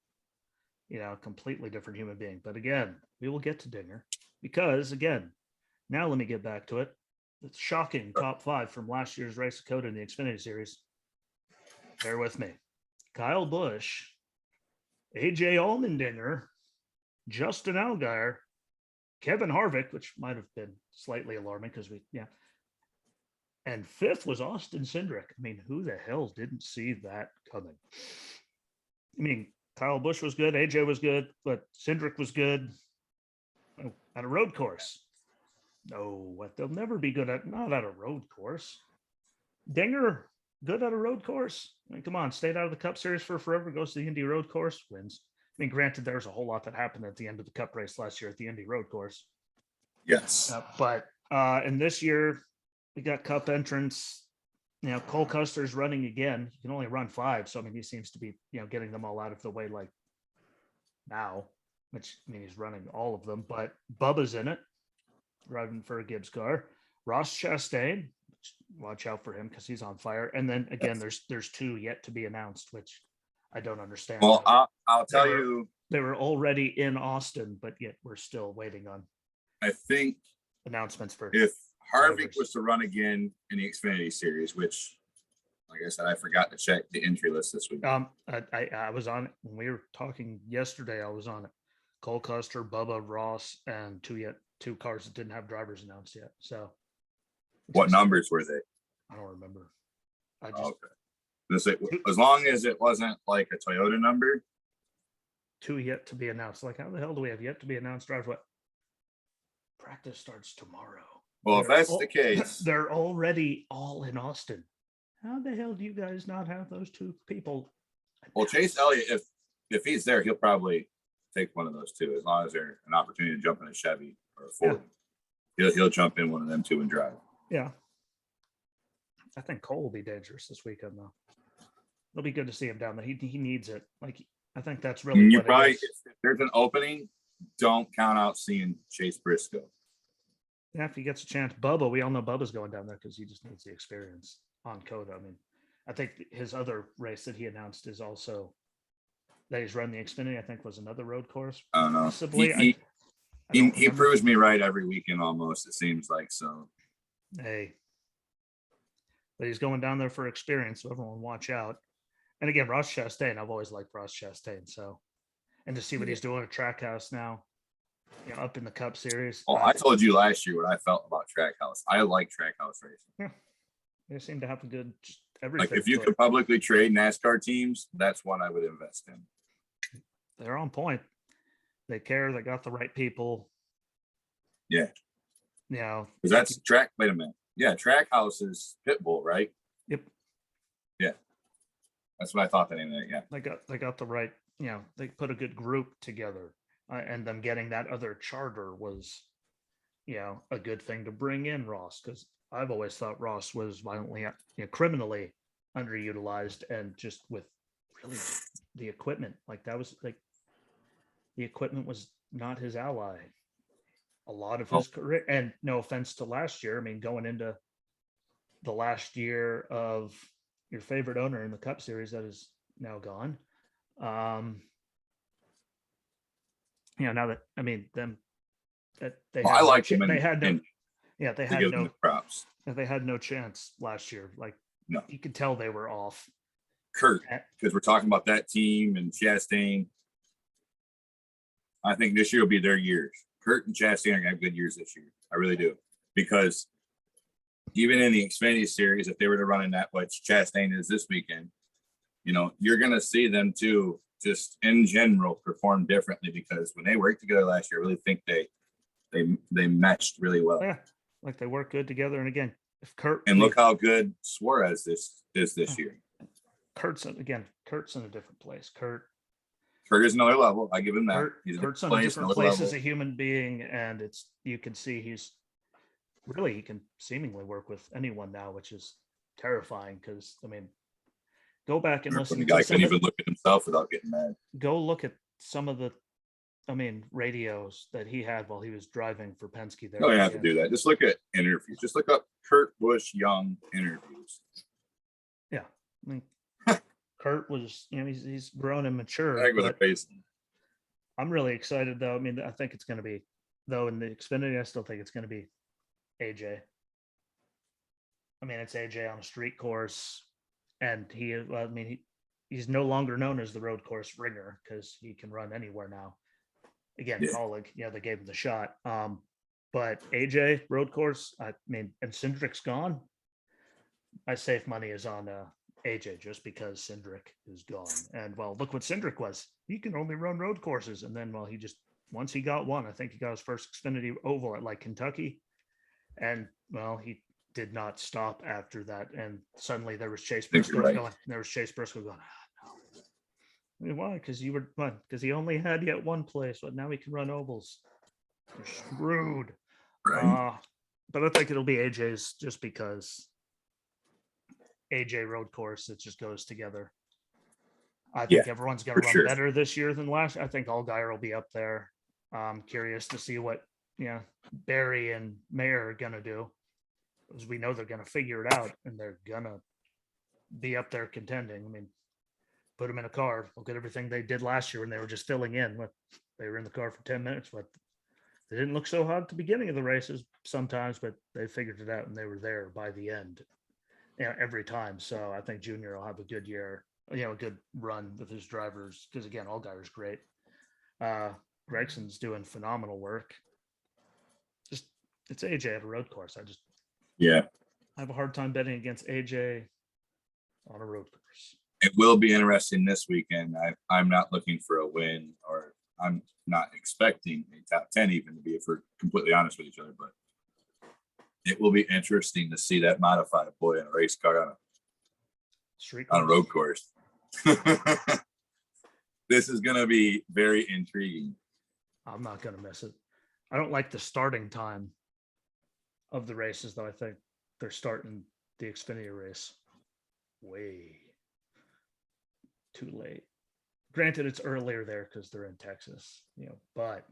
Completely different human being. But again, we will get to Dinger because again, now let me get back to it. It's shocking top 5 from last year's race of COTA in the Xfinity Series. Bear with me. Kyle Busch, AJ Allmendinger, Justin Allgaier, Kevin Harvick, which might have been slightly alarming because and 5th was Austin Cindric. I mean, who the hell didn't see that coming? I mean, Kyle Busch was good, AJ was good, but Cindric was good at a road course. No, what they'll never be good at, not at a road course. Dinger, good at a road course. I mean, come on, stayed out of the Cup Series for forever, goes to the Indy road course, wins. I mean, granted, there's a whole lot that happened at the end of the Cup race last year at the Indy road course. Yes. And this year, we got Cup entrants. Cole Custer's running again. He can only run 5. So, I mean, he seems to be, getting them all out of the way like now, which, I mean, he's running all of them. But Bubba's in it, driving for a Gibbs car. Ross Chastain, watch out for him because he's on fire. And then, again, there's 2 yet to be announced, which I don't understand. Well, I'll tell you. They were already in Austin, but yet we're still waiting on, I think, announcements for if Harvick drivers was to run again in the Xfinity Series, which, like I said, I forgot to check the entry list this week. I was on it when we were talking yesterday. I was on it. Cole Custer, Bubba, Ross, and 2 cars that didn't have drivers announced yet. So, what numbers were they? I don't remember. Okay. As long as it wasn't like a Toyota number. 2 yet to be announced. Like, how the hell do we have yet to be announced drivers? What? Practice starts tomorrow. Well, if that's the case, they're already all in Austin. How the hell do you guys not have those 2 people? Well, Chase Elliott, if he's there, he'll probably take one of those 2, as long as there's an opportunity to jump in a Chevy or a Ford. Yeah. He'll jump in one of them 2 and drive. Yeah. I think Cole will be dangerous this weekend, though. It'll be good to see him down there. He needs it. Like, I think that's really you probably, if there's an opening, don't count out seeing Chase Briscoe. Yeah, if he gets a chance. Bubba, we all know Bubba's going down there because he just needs the experience on COTA. I mean, I think his other race that he announced is also that he's run the Xfinity, I think was another road course. I don't know. Possibly. He proves me right every weekend almost, it seems like. So, hey. But he's going down there for experience, so everyone watch out. And again, Ross Chastain, I've always liked Ross Chastain. So, and to see what he's doing at Trackhouse now, up in the Cup Series. Well, I told you last year what I felt about Trackhouse. I like Trackhouse racing. Yeah, they seem to have a good everything. Like, if you could publicly trade NASCAR teams, that's one I would invest in. They're on point. They care. They got the right people. Yeah. Because that's track. Wait a minute. Yeah, Trackhouse is Pitbull, right? Yep. Yeah. That's what I thought. That ain't. Yeah. They got the right. They put a good group together, and them getting that other charter was, a good thing to bring in Ross, because I've always thought Ross was violently, criminally underutilized, and just with really the equipment, like that was like the equipment was not his ally. A lot of his career, and no offense to last year, I mean, going into the last year of your favorite owner in the Cup Series that is now gone. Now that, I mean, them that they I like him. They had no props. They had no chance last year. Like, no, you could tell they were off. Kurt, because we're talking about that team and Chastain. I think this year will be their years. Kurt and Chastain are going to have good years this year. I really do. Because even in the Xfinity Series, if they were to run in that, which Chastain is this weekend, you're going to see them too, just in general, perform differently, because when they worked together last year, I really think they meshed really well. Yeah, like they work good together. And again, if Kurt and look how good Suarez is this year. Kurt's in a different place. Kurt is another level. I give him that. Kurt's in a different place as a human being, and you can see he can seemingly work with anyone now, which is terrifying. Because I mean, go back and listen. The guy couldn't even look at himself without getting mad. Go look at some of the I mean, radios that he had while he was driving for Penske there. No, you have to do that. Just look at interviews. Just look up Kurt Busch Young interviews. Yeah. I mean, Kurt was, he's grown and matured. Heck with a face. I'm really excited though. I mean, I think it's going to be, though, in the Xfinity, I still think it's going to be AJ. I mean, it's AJ on a street course, and he's no longer known as the road course ringer because he can run anywhere now. Again, Colleague, they gave him the shot. But AJ road course, I mean, and Cindric's gone. My safe money is on AJ just because Cindric is gone. And well, look what Cindric was. He can only run road courses. And then, once he got one, I think he got his first Xfinity oval at like Kentucky. And well, he did not stop after that. And suddenly there was Chase Briscoe going. There was Chase Briscoe going, no. I mean, why? Because he only had yet one place, but now he can run ovals. You're screwed. Right. But I think it'll be AJ's just because AJ road course, it just goes together. I think everyone's going to run better this year than last. I think Allgaier will be up there. I'm curious to see what Barry and Mayer are going to do, because we know they're going to figure it out and they're going to be up there contending. I mean, put them in a car. Look at everything they did last year when they were just filling in. They were in the car for 10 minutes, but they didn't look so hot at the beginning of the races sometimes, but they figured it out and they were there by the end, every time. So I think Junior will have a good year, a good run with his drivers. Because again, Allgaier's great. Gregson's doing phenomenal work. Just, it's AJ at a road course. I have a hard time betting against AJ on a road course. It will be interesting this weekend. I'm not looking for a win, or I'm not expecting a top 10 even, to be, if we're completely honest with each other, but it will be interesting to see that modified boy in a race car on a road course. This is going to be very intriguing. I'm not going to miss it. I don't like the starting time of the races, though. I think they're starting the Xfinity race way too late. Granted, it's earlier there because they're in Texas, but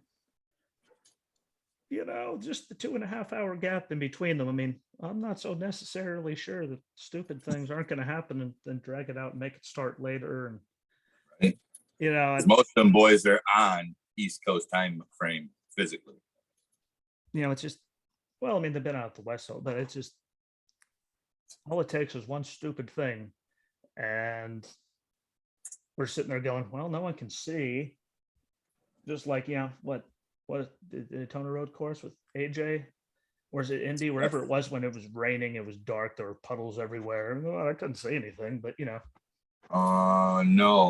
just the 2.5 hour gap in between them. I mean, I'm not so necessarily sure that stupid things aren't going to happen and then drag it out and make it start later. And most of them boys are on East Coast time frame physically. It's just, well, I mean, they've been out the West, but it's just, all it takes is one stupid thing, and we're sitting there going, well, no one can see. Just like, what the Daytona road course with AJ, or is it Indy, wherever it was, when it was raining, it was dark, there were puddles everywhere. Well, I couldn't see anything, but no,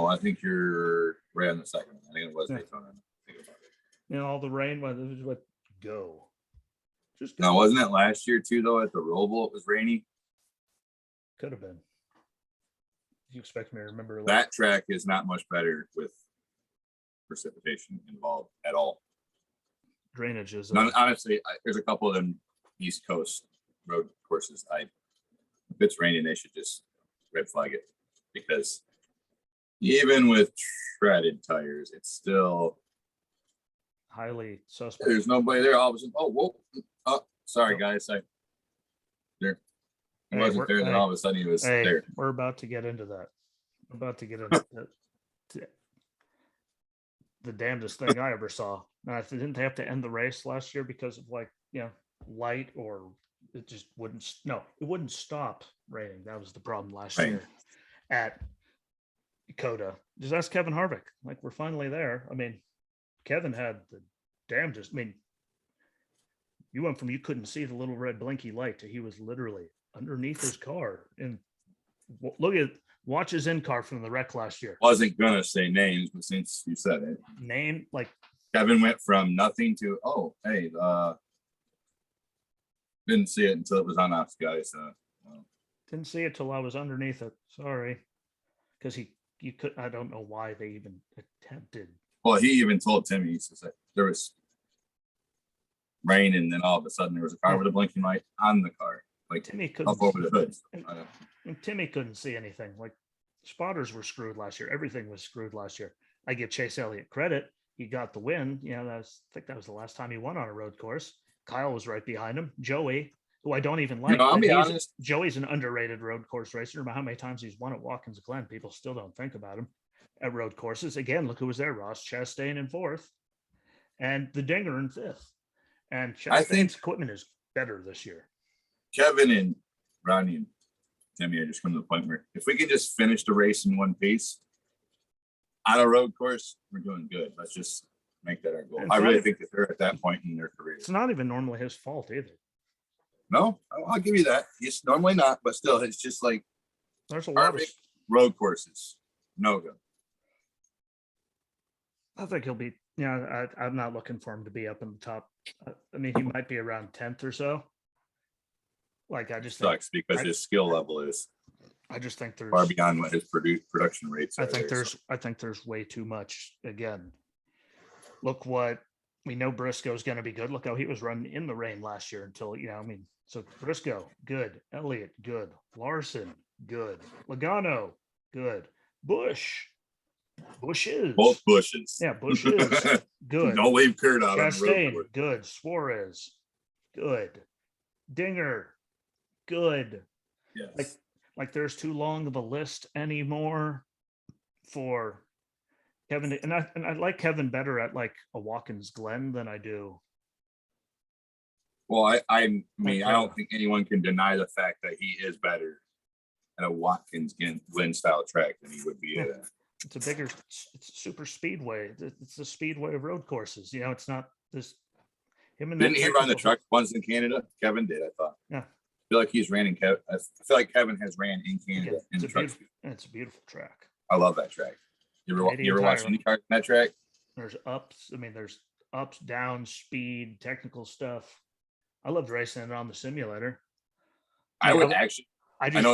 I think you're right on the second one. I think it was Daytona. All the rain, it was what go. Just go. Now, wasn't it last year too, though, at the Roval it was rainy? Could have been. You expect me to remember that track is not much better with precipitation involved at all. Drainage is honestly, there's a couple of them East Coast road courses. If it's raining, they should just red flag it, because even with treaded tires, it's still highly suspect. There's nobody there. All of a sudden, sorry guys, He wasn't there, then all of a sudden he was there. We're about to get into that. We're about to get into the damnedest thing I ever saw. Now, didn't they have to end the race last year because of light, or it just wouldn't? No, it wouldn't stop raining. That was the problem last year at COTA. Just ask Kevin Harvick. We're finally there. I mean, Kevin had the damnedest. I mean, you went from you couldn't see the little red blinky light to he was literally underneath his car. And watch his in-car from the wreck last year. Wasn't gonna say names, but since you said it, Kevin went from nothing to didn't see it until it was on us, guys. Didn't see it till I was underneath it. Sorry, because you could. I don't know why they even attempted. Well, he even told Timmy, he says that there was rain, and then all of a sudden there was a car with a blinking light on the car. Timmy couldn't up over the hood. And Timmy couldn't see anything. Spotters were screwed last year. Everything was screwed last year. I give Chase Elliott credit. he got the win. You know, I think that was the last time he won on a road course. Kyle was right behind him. Joey, who I don't even like. I'll be honest. Joey's an underrated road course racer. No matter how many times he's won at Watkins Glen, people still don't think about him at road courses. Again, look who was there: Ross Chastain in 4th, and the Dinger in 5th. And Chastain's equipment is better this year. Kevin and Ronnie and Timmy, I just come to the point where if we could just finish the race in one piece on a road course, we're doing good. Let's just make that our goal. I really think that they're at that point in their career. It's not even normally his fault either. No, I'll give you that. It's normally not, but still, it's just like there's a lot of road courses. No go. I think he'll be. Yeah, I'm not looking for him to be up in the top. I mean, he might be around 10th or so. Like I just sucks because his skill level is. I just think there's far beyond what his production rates. I think there's way too much. Again, look what we know. Briscoe's going to be good. Look how he was running in the rain last year until I mean. So Briscoe, good. Elliott, good. Larson, good. Logano, good. Bushes. Both Bushes. Yeah, Bushes, good. Don't leave Kurt out. Chastain, good. Suarez, good. Dinger, good. Yes. Like there's too long of a list anymore for Kevin. And I like Kevin better at like a Watkins Glen than I do. Well, I mean, I don't think anyone can deny the fact that he is better at a Watkins Glen style track than he would be at. It's super speedway. It's the speedway of road courses. It's not this. Didn't he run the truck once in Canada? Kevin did, I thought. Yeah. I feel like he's ran in Kevin. I feel like Kevin has ran in Canada in the truck. It's a beautiful track. I love that track. You ever watch IndyCar on that track? There's ups. I mean, there's ups, downs, speed, technical stuff. I loved racing it on the simulator. I know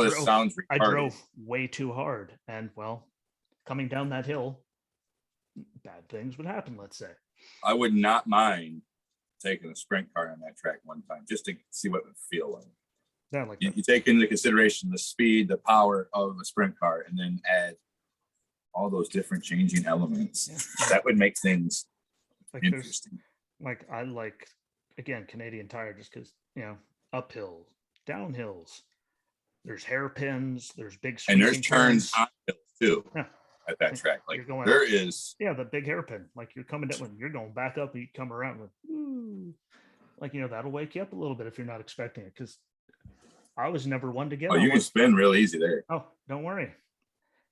this sounds retarded. I drove way too hard, and coming down that hill, bad things would happen. Let's say. I would not mind taking a sprint car on that track one time just to see what it would feel like. Yeah, like you take into consideration the speed, the power of a sprint car, and then add all those different changing elements. Yeah. That would make things interesting. Like I like, again, Canadian Tire just because, uphills, downhills, there's hairpins, there's big and there's turns on hills too. Yeah. At that track, like there is the big hairpin. Like you're coming down when you're going back up, you come around with that'll wake you up a little bit if you're not expecting it. Because I was never one to get. Oh, you can spin real easy there. Oh, don't worry.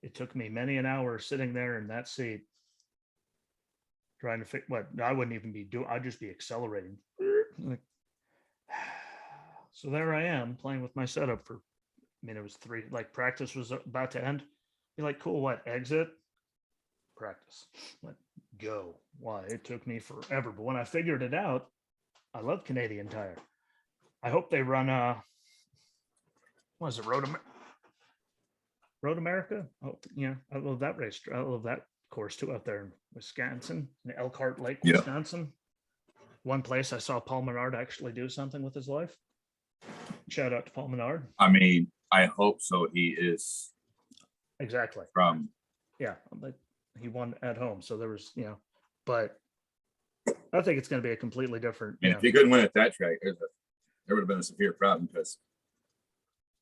It took me many an hour sitting there in that seat, trying to fix what I wouldn't even be doing. I'd just be accelerating. So there I am playing with my setup for. I mean, it was 3. Like practice was about to end. You're like, cool, what? Exit? Practice. Like, go. Why? It took me forever. But when I figured it out, I love Canadian Tire. I hope they run, what is it, Road America? Oh, I love that race. I love that course too out there in Wisconsin, in Elkhart Lake, Wisconsin. One place I saw Paul Menard actually do something with his life. Shout out to Paul Menard. I mean, I hope so. He is. Exactly. But he won at home, so there was, but I think it's going to be a completely different. And if he couldn't win at that track, there would have been a severe problem because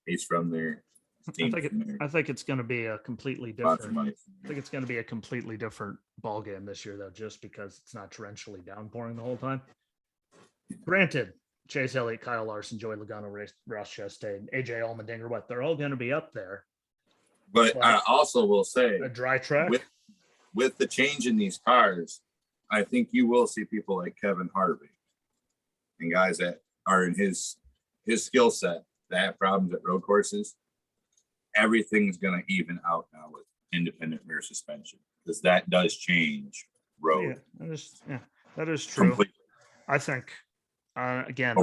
he's from there. I think it's going to be a completely different. I think it's going to be a completely different ball game this year, though, just because it's not torrentially downpouring the whole time. Granted, Chase Elliott, Kyle Larson, Joey Logano, Ross Chastain, AJ Allmendinger, they're all going to be up there. But I also will say a dry track with the change in these cars, I think you will see people like Kevin Harvey and guys that are in his skill set that have problems at road courses. Everything's going to even out now with independent rear suspension because that does change road. Yeah, that is true. Completely. I think again,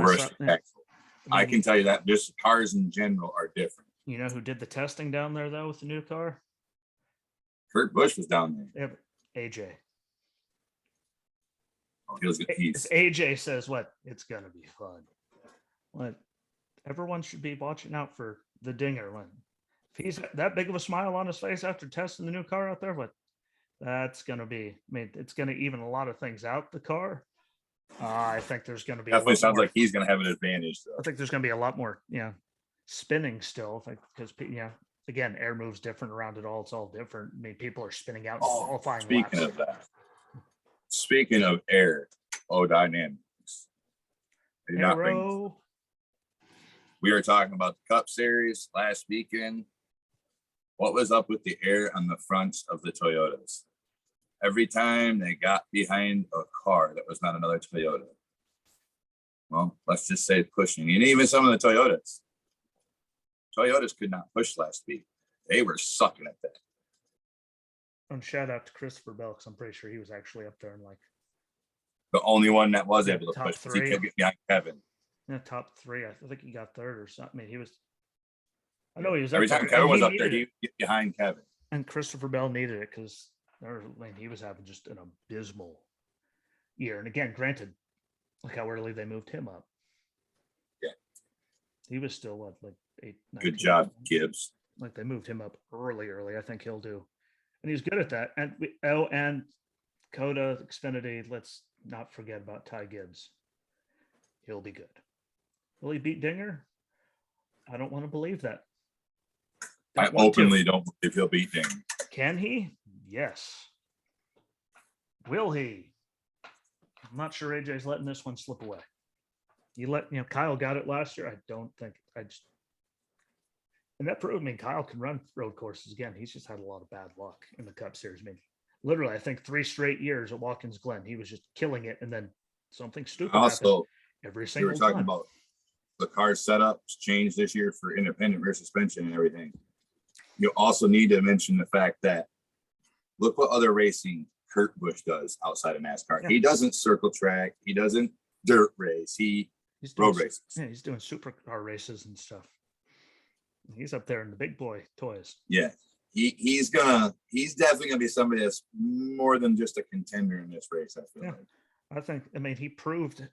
I can tell you that just cars in general are different. You know who did the testing down there though with the new car? Kurt Busch was down there. Yeah, AJ. Oh, he was good. AJ says what? It's gonna be fun. What? Everyone should be watching out for the Dinger. When if he's that big of a smile on his face after testing the new car out there, what? That's going to be, I mean, it's going to even a lot of things out the car. I think there's going to be Definitely sounds more, like he's going to have an advantage, though. I think there's going to be a lot more, spinning still, because again, air moves different around it all. It's all different. I mean, people are spinning out in qualifying Speaking laps. of that, speaking of aerodynamics, Aero. We were talking about the Cup Series last weekend. What was up with the air on the fronts of the Toyotas? Every time they got behind a car that was not another Toyota. Well, let's just say pushing. And even some of the Toyotas could not push last week. They were sucking at that. And shout out to Christopher Bell, because I'm pretty sure he was actually up there in like the only one that was able to top push. three. He could get behind Kevin. Yeah, top three. I think he got third or something. I mean, he was. I know he was. Every up time there, Kevin was up there, he'd get behind Kevin. And Christopher Bell needed it because he was having just an abysmal year. And again, granted, look how early they moved him up. Yeah, he was still what, like 8. Good job, Gibbs. Like they moved him up early. I think he'll do, and he's good at that. And and COTA, Xfinity. Let's not forget about Ty Gibbs. He'll be good. Will he beat Dinger? I don't want to believe that. I openly don't believe he'll beat Dinger. Can he? Yes. Will he? I'm not sure AJ's letting this one slip away. Kyle got it last year. I don't think and that proved, Kyle can run road courses again. He's just had a lot of bad luck in the Cup Series. Literally, I think 3 straight years at Watkins Glen, he was just killing it, and then something stupid happened every single time. We were talking about the car setups changed this year for independent rear suspension and everything. You also need to mention the fact that look what other racing Kurt Busch does outside of NASCAR. Yeah. He doesn't circle track. He doesn't dirt race. He's road races. Yeah, he's doing supercar races and stuff. He's up there in the big boy toys. Yeah. He's definitely gonna be somebody that's more than just a contender in this race, I feel like. He proved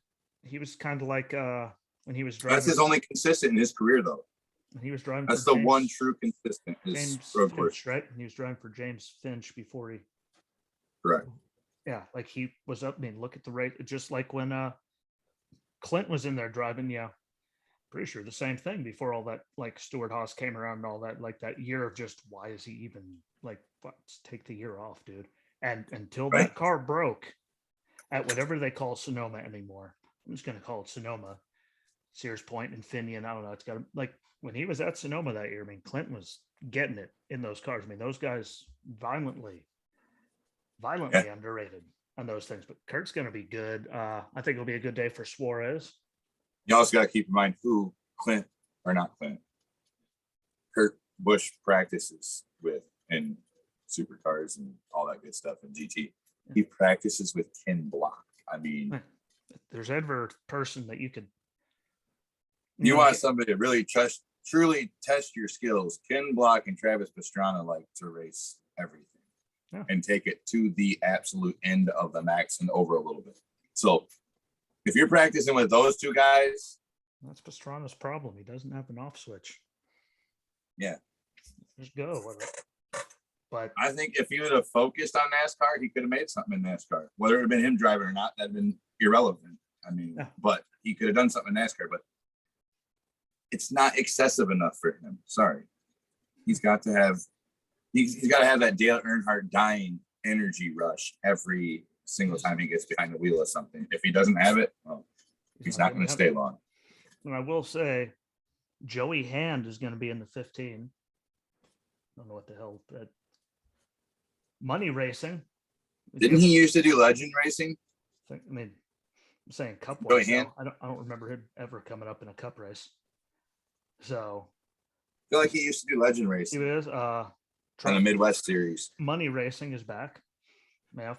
he was kind of like when he was driving. That's his only consistent in his career, though. When he was driving. That's the one true consistent. James Finch, right? And he was driving for James Finch before he. Correct. Yeah, like he was up. Look at the rate. Just like when Clint was in there driving. Yeah, pretty sure the same thing before all that. Like Stuart Haas came around and all that. Like that year of just why is he even like? Let's take the year off, dude. And until that car broke at whatever they call Sonoma anymore. I'm just going to call it Sonoma, Sears Point and Finian. I don't know. It's got like when he was at Sonoma that year. Clinton was getting it in those cars. Those guys violently underrated on those things. But Kurt's going to be good. I think it'll be a good day for Suarez. You also got to keep in mind who Kurt practices with in supercars and all that good stuff in GT. He practices with Ken Block. There's ever a person that you could. You want somebody to really truly test your skills. Ken Block and Travis Pastrana like to race everything and take it to the absolute end of the max and over a little bit. So if you're practicing with those two guys, that's Pastrana's problem. He doesn't have an off switch. Yeah. Just go with it. But I think if he would have focused on NASCAR, he could have made something in NASCAR. Whether it had been him driving or not, that'd been irrelevant. But he could have done something in NASCAR, but it's not excessive enough for him. Sorry. He's got to have that Dale Earnhardt dying energy rush every single time he gets behind the wheel of something. If he doesn't have it, well, he's not going to stay long. And I will say, Joey Hand is going to be in the 15. I don't know what the hell that Money Racing. Didn't he used to do Legend Racing? I'm saying Cup wise. I don't remember him ever coming up in a Cup race. So I feel like he used to do Legend Racing. He is. On the Midwest Series. Money Racing is back.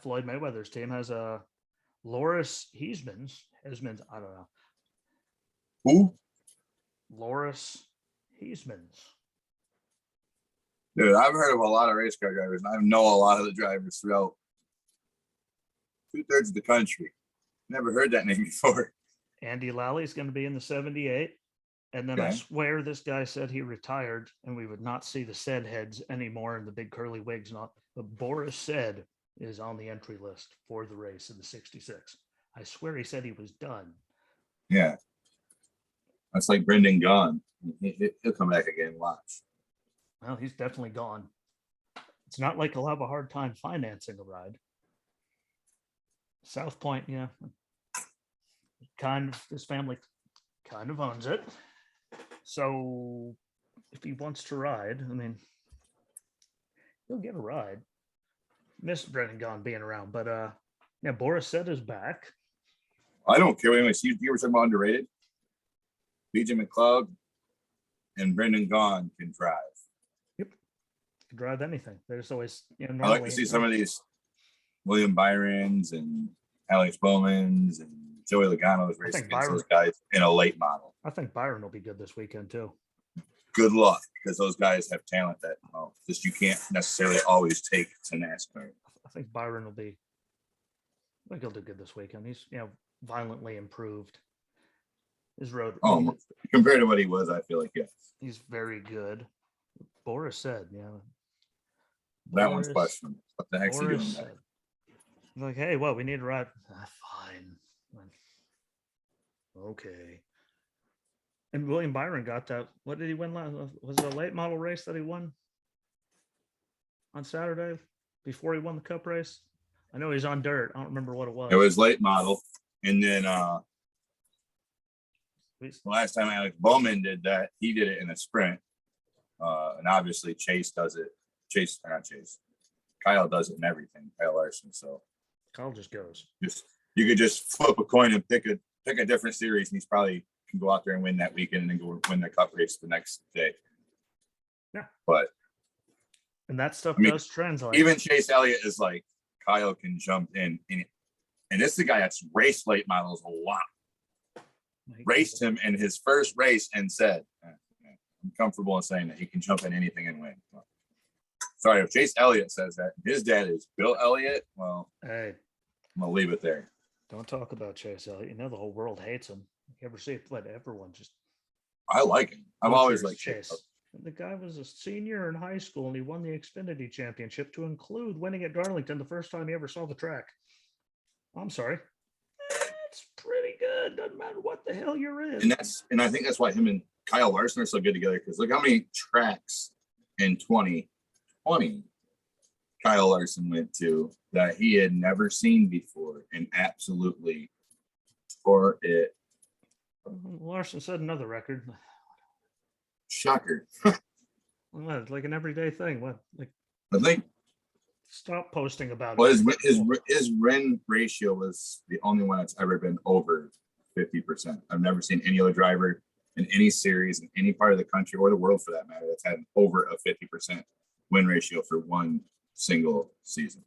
Floyd Mayweather's team has Loris Heisman's. I don't know. Who? Loris Heisman's. Dude, I've heard of a lot of race car drivers, and I know a lot of the drivers throughout 2/3 of the country. Never heard that name before. Andy Lally's going to be in the 78. And then I swear this guy said he retired and we would not see the said heads anymore and the big curly wigs. But Boris said is on the entry list for the race in the 66. I swear he said he was done. Yeah. That's like Brendan Gaughan. He'll come back again. Watch. Well, he's definitely gone. It's not like he'll have a hard time financing a ride. South Point, yeah. His family kind of owns it. So if he wants to ride, I mean, he'll get a ride. Miss Brendan Gaughan being around, but yeah, Boris said is back. I don't care. Anyway, you were talking about underrated. BJ McLeod and Brendan Gaughan can drive. Yep, can drive anything. There's always, I like to see some of these William Byrons and Alex Bowmans and Joey Logano's racing against those guys in a late model. I think Byron will be good this weekend too. Good luck, because those guys have talent that just you can't necessarily always take to NASCAR. I think Byron will be. I think he'll do good this weekend. He's violently improved. His road. Compared to what he was, I feel like yes. He's very good. Boris said, that one's questionable. What the heck's he doing there? Like, hey, what? We need a ride. Fine. Okay. And William Byron got that. What did he win last? Was it a late model race that he won on Saturday before he won the Cup race? I know he's on dirt. I don't remember what it was. It was late model. And then the last time Alex Bowman did that, he did it in a sprint. And obviously Chase does it. Kyle does it in everything. Kyle Larson. So Kyle just goes. You could just flip a coin and pick a different series, and he's probably can go out there and win that weekend and then go win the Cup race the next day. Yeah. But and that stuff does translate. Even Chase Elliott is like, Kyle can jump in. And this is the guy that's raced late models a lot. Raced him in his first race and said, I'm comfortable in saying that he can jump in anything and win. Sorry, if Chase Elliott says that, his dad is Bill Elliott, well, hey, I'm going to leave it there. Don't talk about Chase Elliott. The whole world hates him. You ever see it? Everyone just. I like him. I've always liked Chase. The guy was a senior in high school, and he won the Xfinity Championship, to include winning at Darlington the first time he ever saw the track. I'm sorry. It's pretty good. Doesn't matter what the hell you're in. And I think that's why him and Kyle Larson are so good together, because look how many tracks in 2020 Kyle Larson went to that he had never seen before and absolutely tore it. Larson set another record. Shocker. What, like an everyday thing? What? Like, I think. Stop posting about it. His win ratio was the only one that's ever been over 50%. I've never seen any other driver in any series in any part of the country or the world, for that matter, that's had over a 50% win ratio for one single season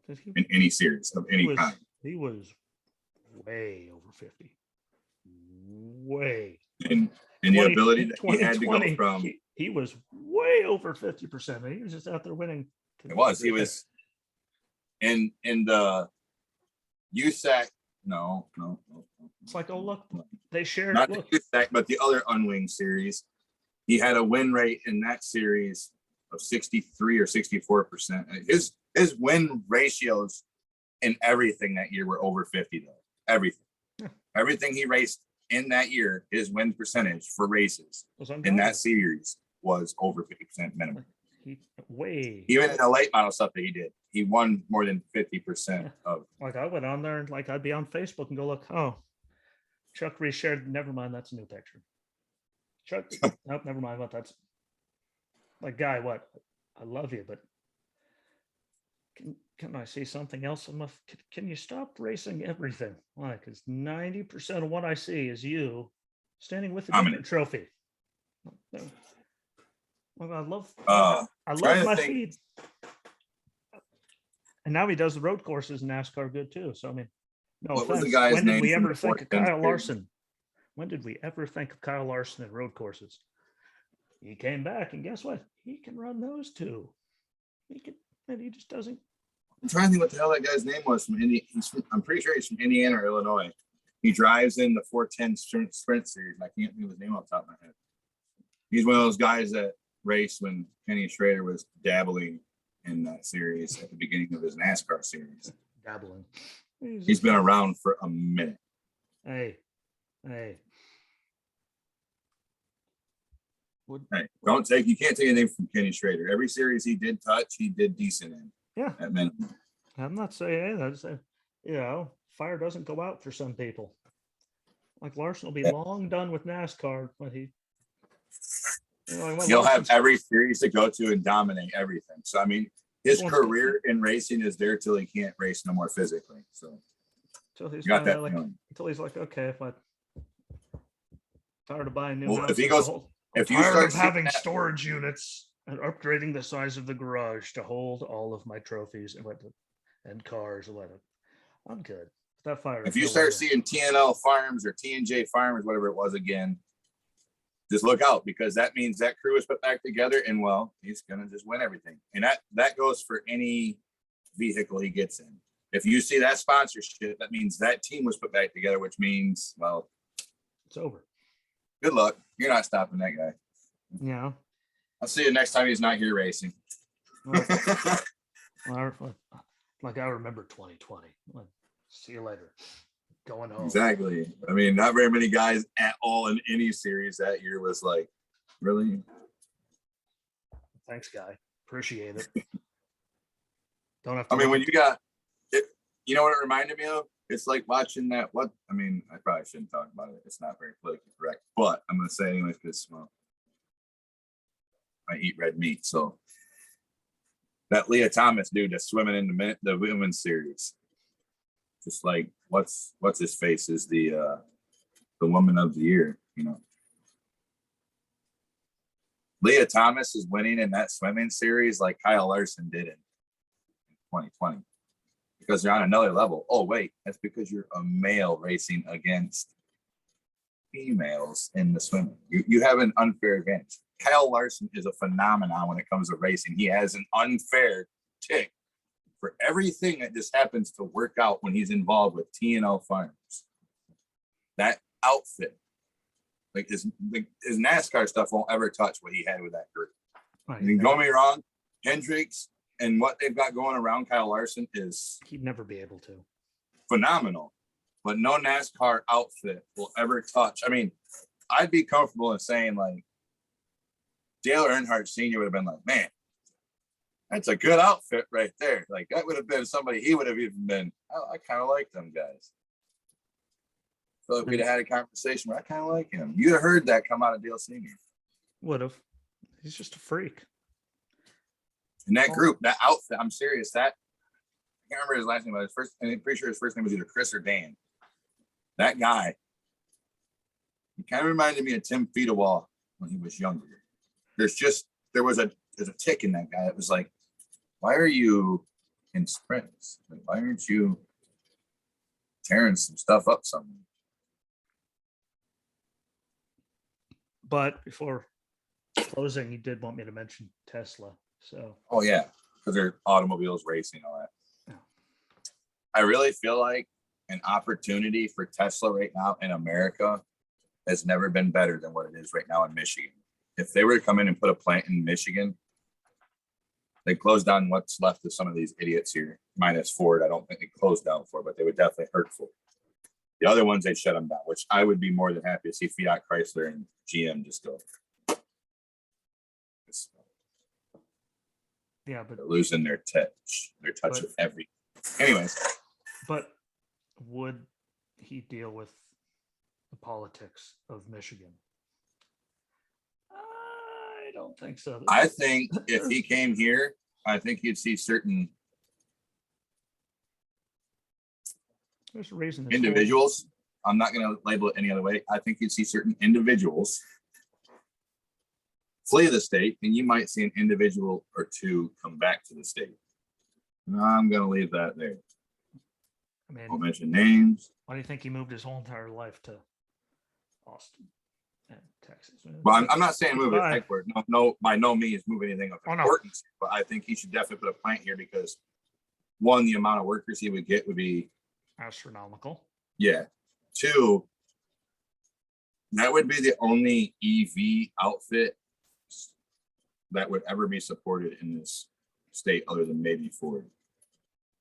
in any series of any kind. He was way over 50. Way. And the ability that he had to go from. He was way over 50%. He was just out there winning. It was. He was in the USAC. No. It's like, oh, look, they shared. Not the USAC, but the other unwinged series. He had a win rate in that series of 63 or 64%. His win ratios in everything that year were over 50, though. Everything. Yeah. Everything he raced in that year, his win percentage for races in that series was over 50% minimum. Even in the late model stuff that he did, he won more than 50% of. Like, I went on there and I'd be on Facebook and go, look, Chuck reshared. Never mind, that's a new picture. Chuck, nope, never mind. What that's like, guy. What? I love you, but can I see something else? Can you stop racing everything? Why? Because 90% of what I see is you standing with a different trophy. Well, I love my feed. And now he does the road courses in NASCAR good too. So, I mean, no offense. When did we ever think of Kyle Larson? When did we ever think of Kyle Larson in road courses? He came back, and guess what? He can run those too. And he just doesn't. I'm trying to think what the hell that guy's name was from Indy. I'm pretty sure he's from Indiana or Illinois. He drives in the 410 sprint series. I can't think of his name off the top of my head. He's one of those guys that raced when Kenny Schrader was dabbling in that series at the beginning of his NASCAR series. Dabbling. He's been around for a minute. Hey. Hey, you can't take anything from Kenny Schrader. Every series he did touch, he did decent in. Yeah. At minimum. I'm not saying, hey, that's fire doesn't go out for some people. Like Larson will be long done with NASCAR when he. He'll have every series to go to and dominate everything. So I mean, his career in racing is there till he can't race no more physically. So until he's got that feeling. Until he's like, okay, if I tired of buying new houses, if he goes, if you tired start of having storage units and upgrading the size of the garage to hold all of my trophies and cars and whatever, I'm good. That fire. If you start seeing TNL Farms or TNJ Farms, whatever it was again, just look out, because that means that crew is put back together, and well, he's gonna just win everything. And that goes for any vehicle he gets in. If you see that sponsorship, that means that team was put back together, which means, well, it's over. Good luck. You're not stopping that guy. Yeah. I'll see you next time he's not here racing. Like I remember 2020. See you later. Going home. Exactly. I mean, not very many guys at all in any series that year was like, really? Thanks, guy. Appreciate it. Don't have to. I mean, when you got it, you know what it reminded me of? It's like watching that. I mean, I probably shouldn't talk about it. It's not very politically correct, but I'm going to say anyway because, well, I eat red meat. So that Leah Thomas dude that's swimming in the women's series, just like what's his face is the woman of the year, you know. Leah Thomas is winning in that swimming series like Kyle Larson did in 2020. Because they're on another level. Oh, wait, that's because you're a male racing against females in the swimming. You have an unfair advantage. Kyle Larson is a phenomenon when it comes to racing. He has an unfair tick for everything that just happens to work out when he's involved with TNL Farms. That outfit, like his NASCAR stuff won't ever touch what he had with that group. Right. And don't get me wrong, Hendricks and what they've got going around Kyle Larson is he'd never be able to. Phenomenal. But no NASCAR outfit will ever touch. I mean, I'd be comfortable in saying like Dale Earnhardt Sr. would have been like, man, that's a good outfit right there. Like that would have been somebody he would have even been. I kind of like them guys. So if we'd have had a conversation where I kind of like him, you'd have heard that come out of Dale Sr. Would have. He's just a freak. In that group, that outfit, I'm serious. That I can't remember his last name, but I'm pretty sure his first name was either Chris or Dan. That guy, he kind of reminded me of Tim Feedawall when he was younger. There was a tick in that guy. It was like, why are you in sprints? Like, why aren't you tearing some stuff up somewhere? But before closing, you did want me to mention Tesla. So. Oh yeah, because they're automobiles, racing, all that. Yeah. I really feel like an opportunity for Tesla right now in America has never been better than what it is right now in Michigan. If they were to come in and put a plant in Michigan, they closed down what's left of some of these idiots here, minus Ford. I don't think they closed down Ford, but they would definitely hurt Ford. The other ones, they shut them down, which I would be more than happy to see Fiat Chrysler and GM just go. Yeah, but they're losing their touch of everything. Anyways. But would he deal with the politics of Michigan? I don't think so. I think if he came here, I think you'd see certain there's a reason individuals. I'm not going to label it any other way. I think you'd see certain individuals flee the state, and you might see an individual or two come back to the state. I'm going to leave that there. I mean, won't mention names. Why do you think he moved his whole entire life to Austin and Texas? Well, I'm not saying move it headquarters. No, by no means move anything of importance. No. But I think he should definitely put a plant here because one, the amount of workers he would get would be astronomical. Yeah. Two, that would be the only EV outfit that would ever be supported in this state other than maybe Ford.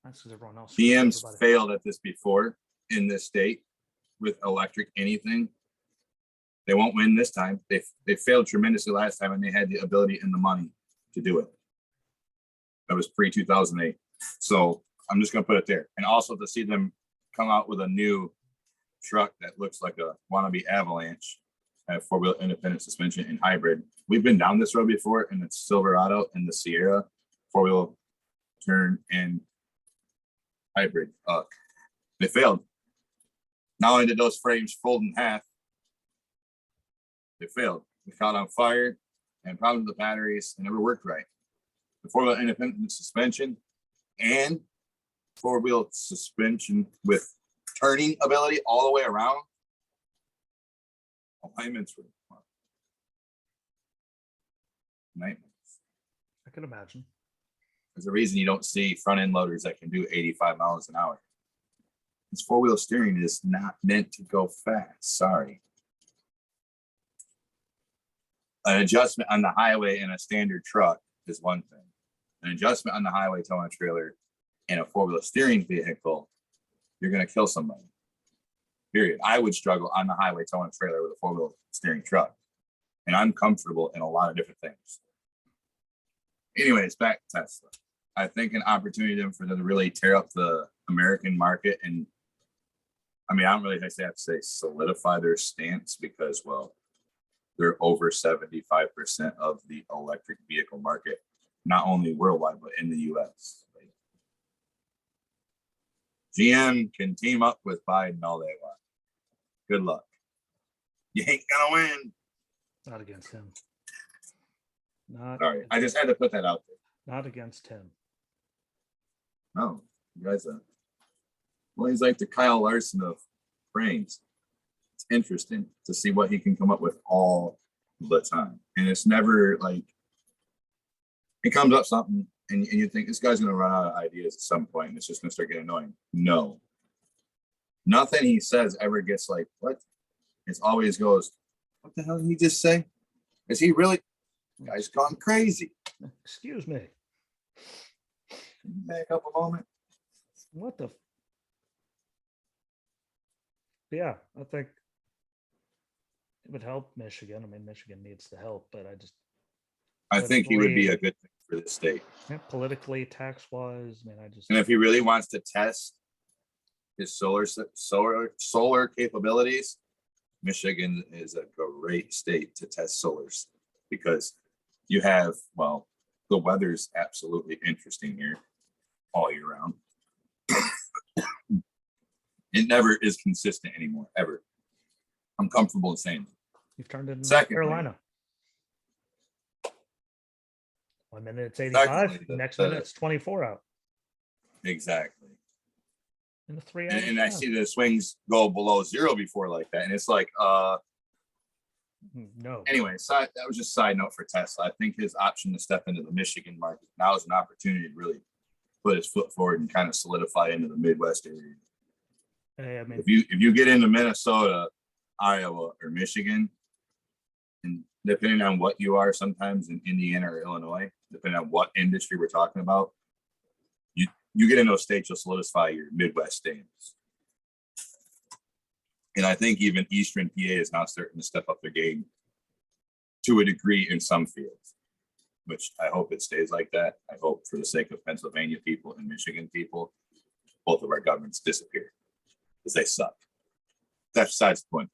That's because everyone else. GM's failed at this before in this state with electric anything. They won't win this time. They failed tremendously last time, and they had the ability and the money to do it. That was pre-2008. So I'm just going to put it there. And also to see them come out with a new truck that looks like a wannabe Avalanche, have four-wheel independent suspension and hybrid. We've been down this road before, and it's Silverado and the Sierra four-wheel turn and hybrid. They failed. Not only did those frames fold in half, they failed. They caught on fire and problems with the batteries and never worked right. The four-wheel independent suspension and four-wheel suspension with turning ability all the way around. Alignments were nightmares. I can imagine. There's a reason you don't see front end loaders that can do 85 miles an hour. This four-wheel steering is not meant to go fast. Sorry. An adjustment on the highway in a standard truck is one thing. An adjustment on the highway towing trailer in a four-wheel steering vehicle, you're going to kill somebody. Period. I would struggle on the highway towing trailer with a four-wheel steering truck. And I'm comfortable in a lot of different things. Anyways, back to Tesla. I think an opportunity for them to really tear up the American market. And I mean, I don't really have to say solidify their stance because, well, they're over 75% of the electric vehicle market, not only worldwide, but in the US. GM can team up with Biden all they want. Good luck. You ain't gonna win. Not against him. Not. Sorry, I just had to put that out there. Not against him. No, you guys are. Well, he's like the Kyle Larson of frames. It's interesting to see what he can come up with all the time, and it's never like it comes up something, and you think this guy's gonna run out of ideas at some point, and it's just gonna start getting annoying. No, nothing he says ever gets like what. It always goes, what the hell did he just say? Is he really? The guy's gone crazy. Excuse me. Can you back up a moment? What the? Yeah, I think it would help Michigan. I mean, Michigan needs the help, but I think he would be a good thing for the state. Yeah, politically, tax-wise, I mean, and if he really wants to test his solar capabilities, Michigan is a great state to test solars because you have, well, the weather's absolutely interesting here all year round. It never is consistent anymore, ever. I'm comfortable in saying that. You've turned into North Carolina. 1 minute it's 85, next minute it's 24 out. Exactly. In the 3 hours. And I see the swings go below zero before like that. And it's like, no. Anyway, that was just a side note for Tesla. I think his option to step into the Michigan market now is an opportunity to really put his foot forward and kind of solidify into the Midwest area. Hey, I mean, if you get into Minnesota, Iowa, or Michigan, and depending on what you are, sometimes in Indiana or Illinois, depending on what industry we're talking about, you get in those states, you'll solidify your Midwest stance. And I think even Eastern PA is now starting to step up their game to a degree in some fields, which I hope it stays like that. I hope for the sake of Pennsylvania people and Michigan people, both of our governments disappear because they suck. That's besides the point.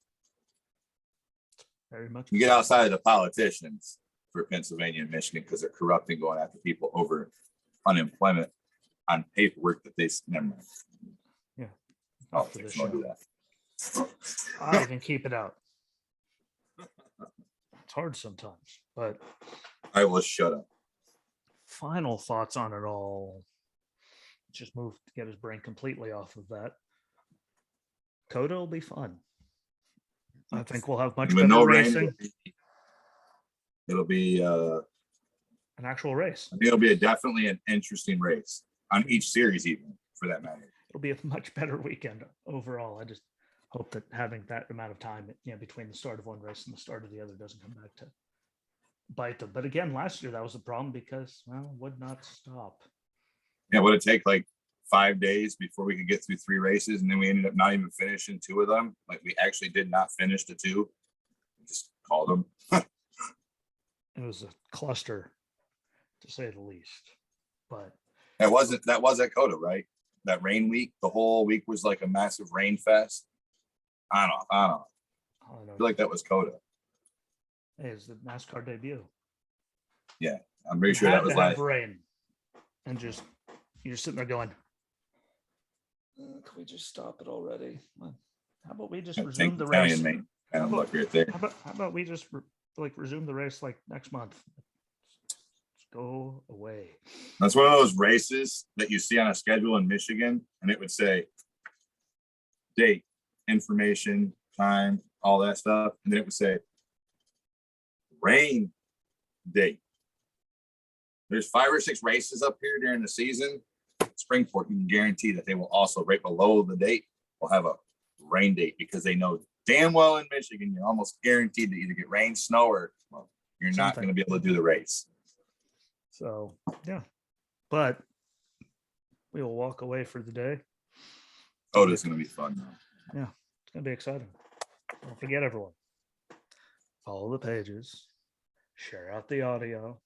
Very much. You get outside of the politicians for Pennsylvania and Michigan because they're corrupting, going after people over unemployment on paperwork that they never mind. Yeah. Politics won't do that. I even keep it out. It's hard sometimes, but I will shut up. Final thoughts on it all. Just move to get his brain completely off of that. COTA will be fun. I think we'll have much better racing. It'll be an actual race. I think it'll be definitely an interesting race on each series, even for that matter. It'll be a much better weekend overall. I just hope that having that amount of time, between the start of one race and the start of the other doesn't come back to bite them. But again, last year that was the problem because, well, would not stop. Yeah, would it take like 5 days before we could get through 3 races, and then we ended up not even finishing 2 of them? Like we actually did not finish the 2. We just called them. It was a cluster, to say the least. But that was at COTA, right? That rain week, the whole week was like a massive rain fest. I don't know. I feel like that was COTA. Hey, it's the NASCAR debut. Yeah, I'm pretty sure that was like rain, and just you're sitting there going, "Can we just stop it already? How about we just resume the race?" How about we just resume the race like next month? Let's go away. That's one of those races that you see on a schedule in Michigan, and it would say date, information, time, all that stuff, and then it would say rain date. There's 5 or 6 races up here during the season. Springport, you can guarantee that they will also, right below the date, will have a rain date, because they know damn well in Michigan you're almost guaranteed to either get rain, snow, or you're not going to be able to do the race. So yeah, but we will walk away for the day. Oh, it's going to be fun though. Yeah, it's going to be exciting. Don't forget, everyone, follow the pages, share out the audio,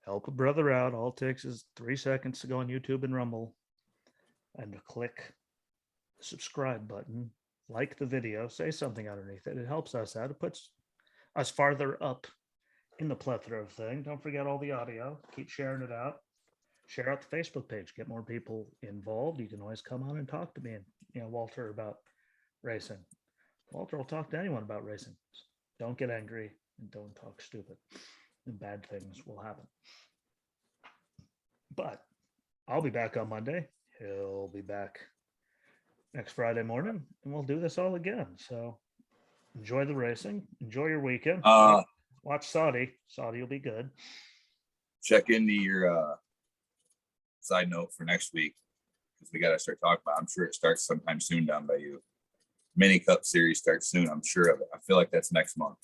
help a brother out. All it takes is 3 seconds to go on YouTube and Rumble and to click the subscribe button, like the video, say something underneath it. It helps us out. It puts us farther up in the plethora of things. Don't forget all the audio. Keep sharing it out. Share out the Facebook page. Get more people involved. You can always come on and talk to me and Walter about racing. Walter will talk to anyone about racing. Don't get angry and don't talk stupid. And bad things will happen. But I'll be back on Monday. He'll be back next Friday morning, and we'll do this all again. So enjoy the racing. Enjoy your weekend. Watch Saudi. Saudi will be good. Check into your side note for next week, because we got to start talking about it. I'm sure it starts sometime soon down by you. Mini Cup Series starts soon. I'm sure of it. I feel like that's next month.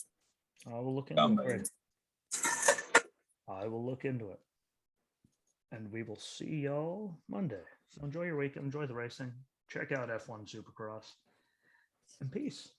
I will look into it. I will look into it. And we will see y'all Monday. So enjoy your weekend. Enjoy the racing. Check out F1 Supercross. And peace.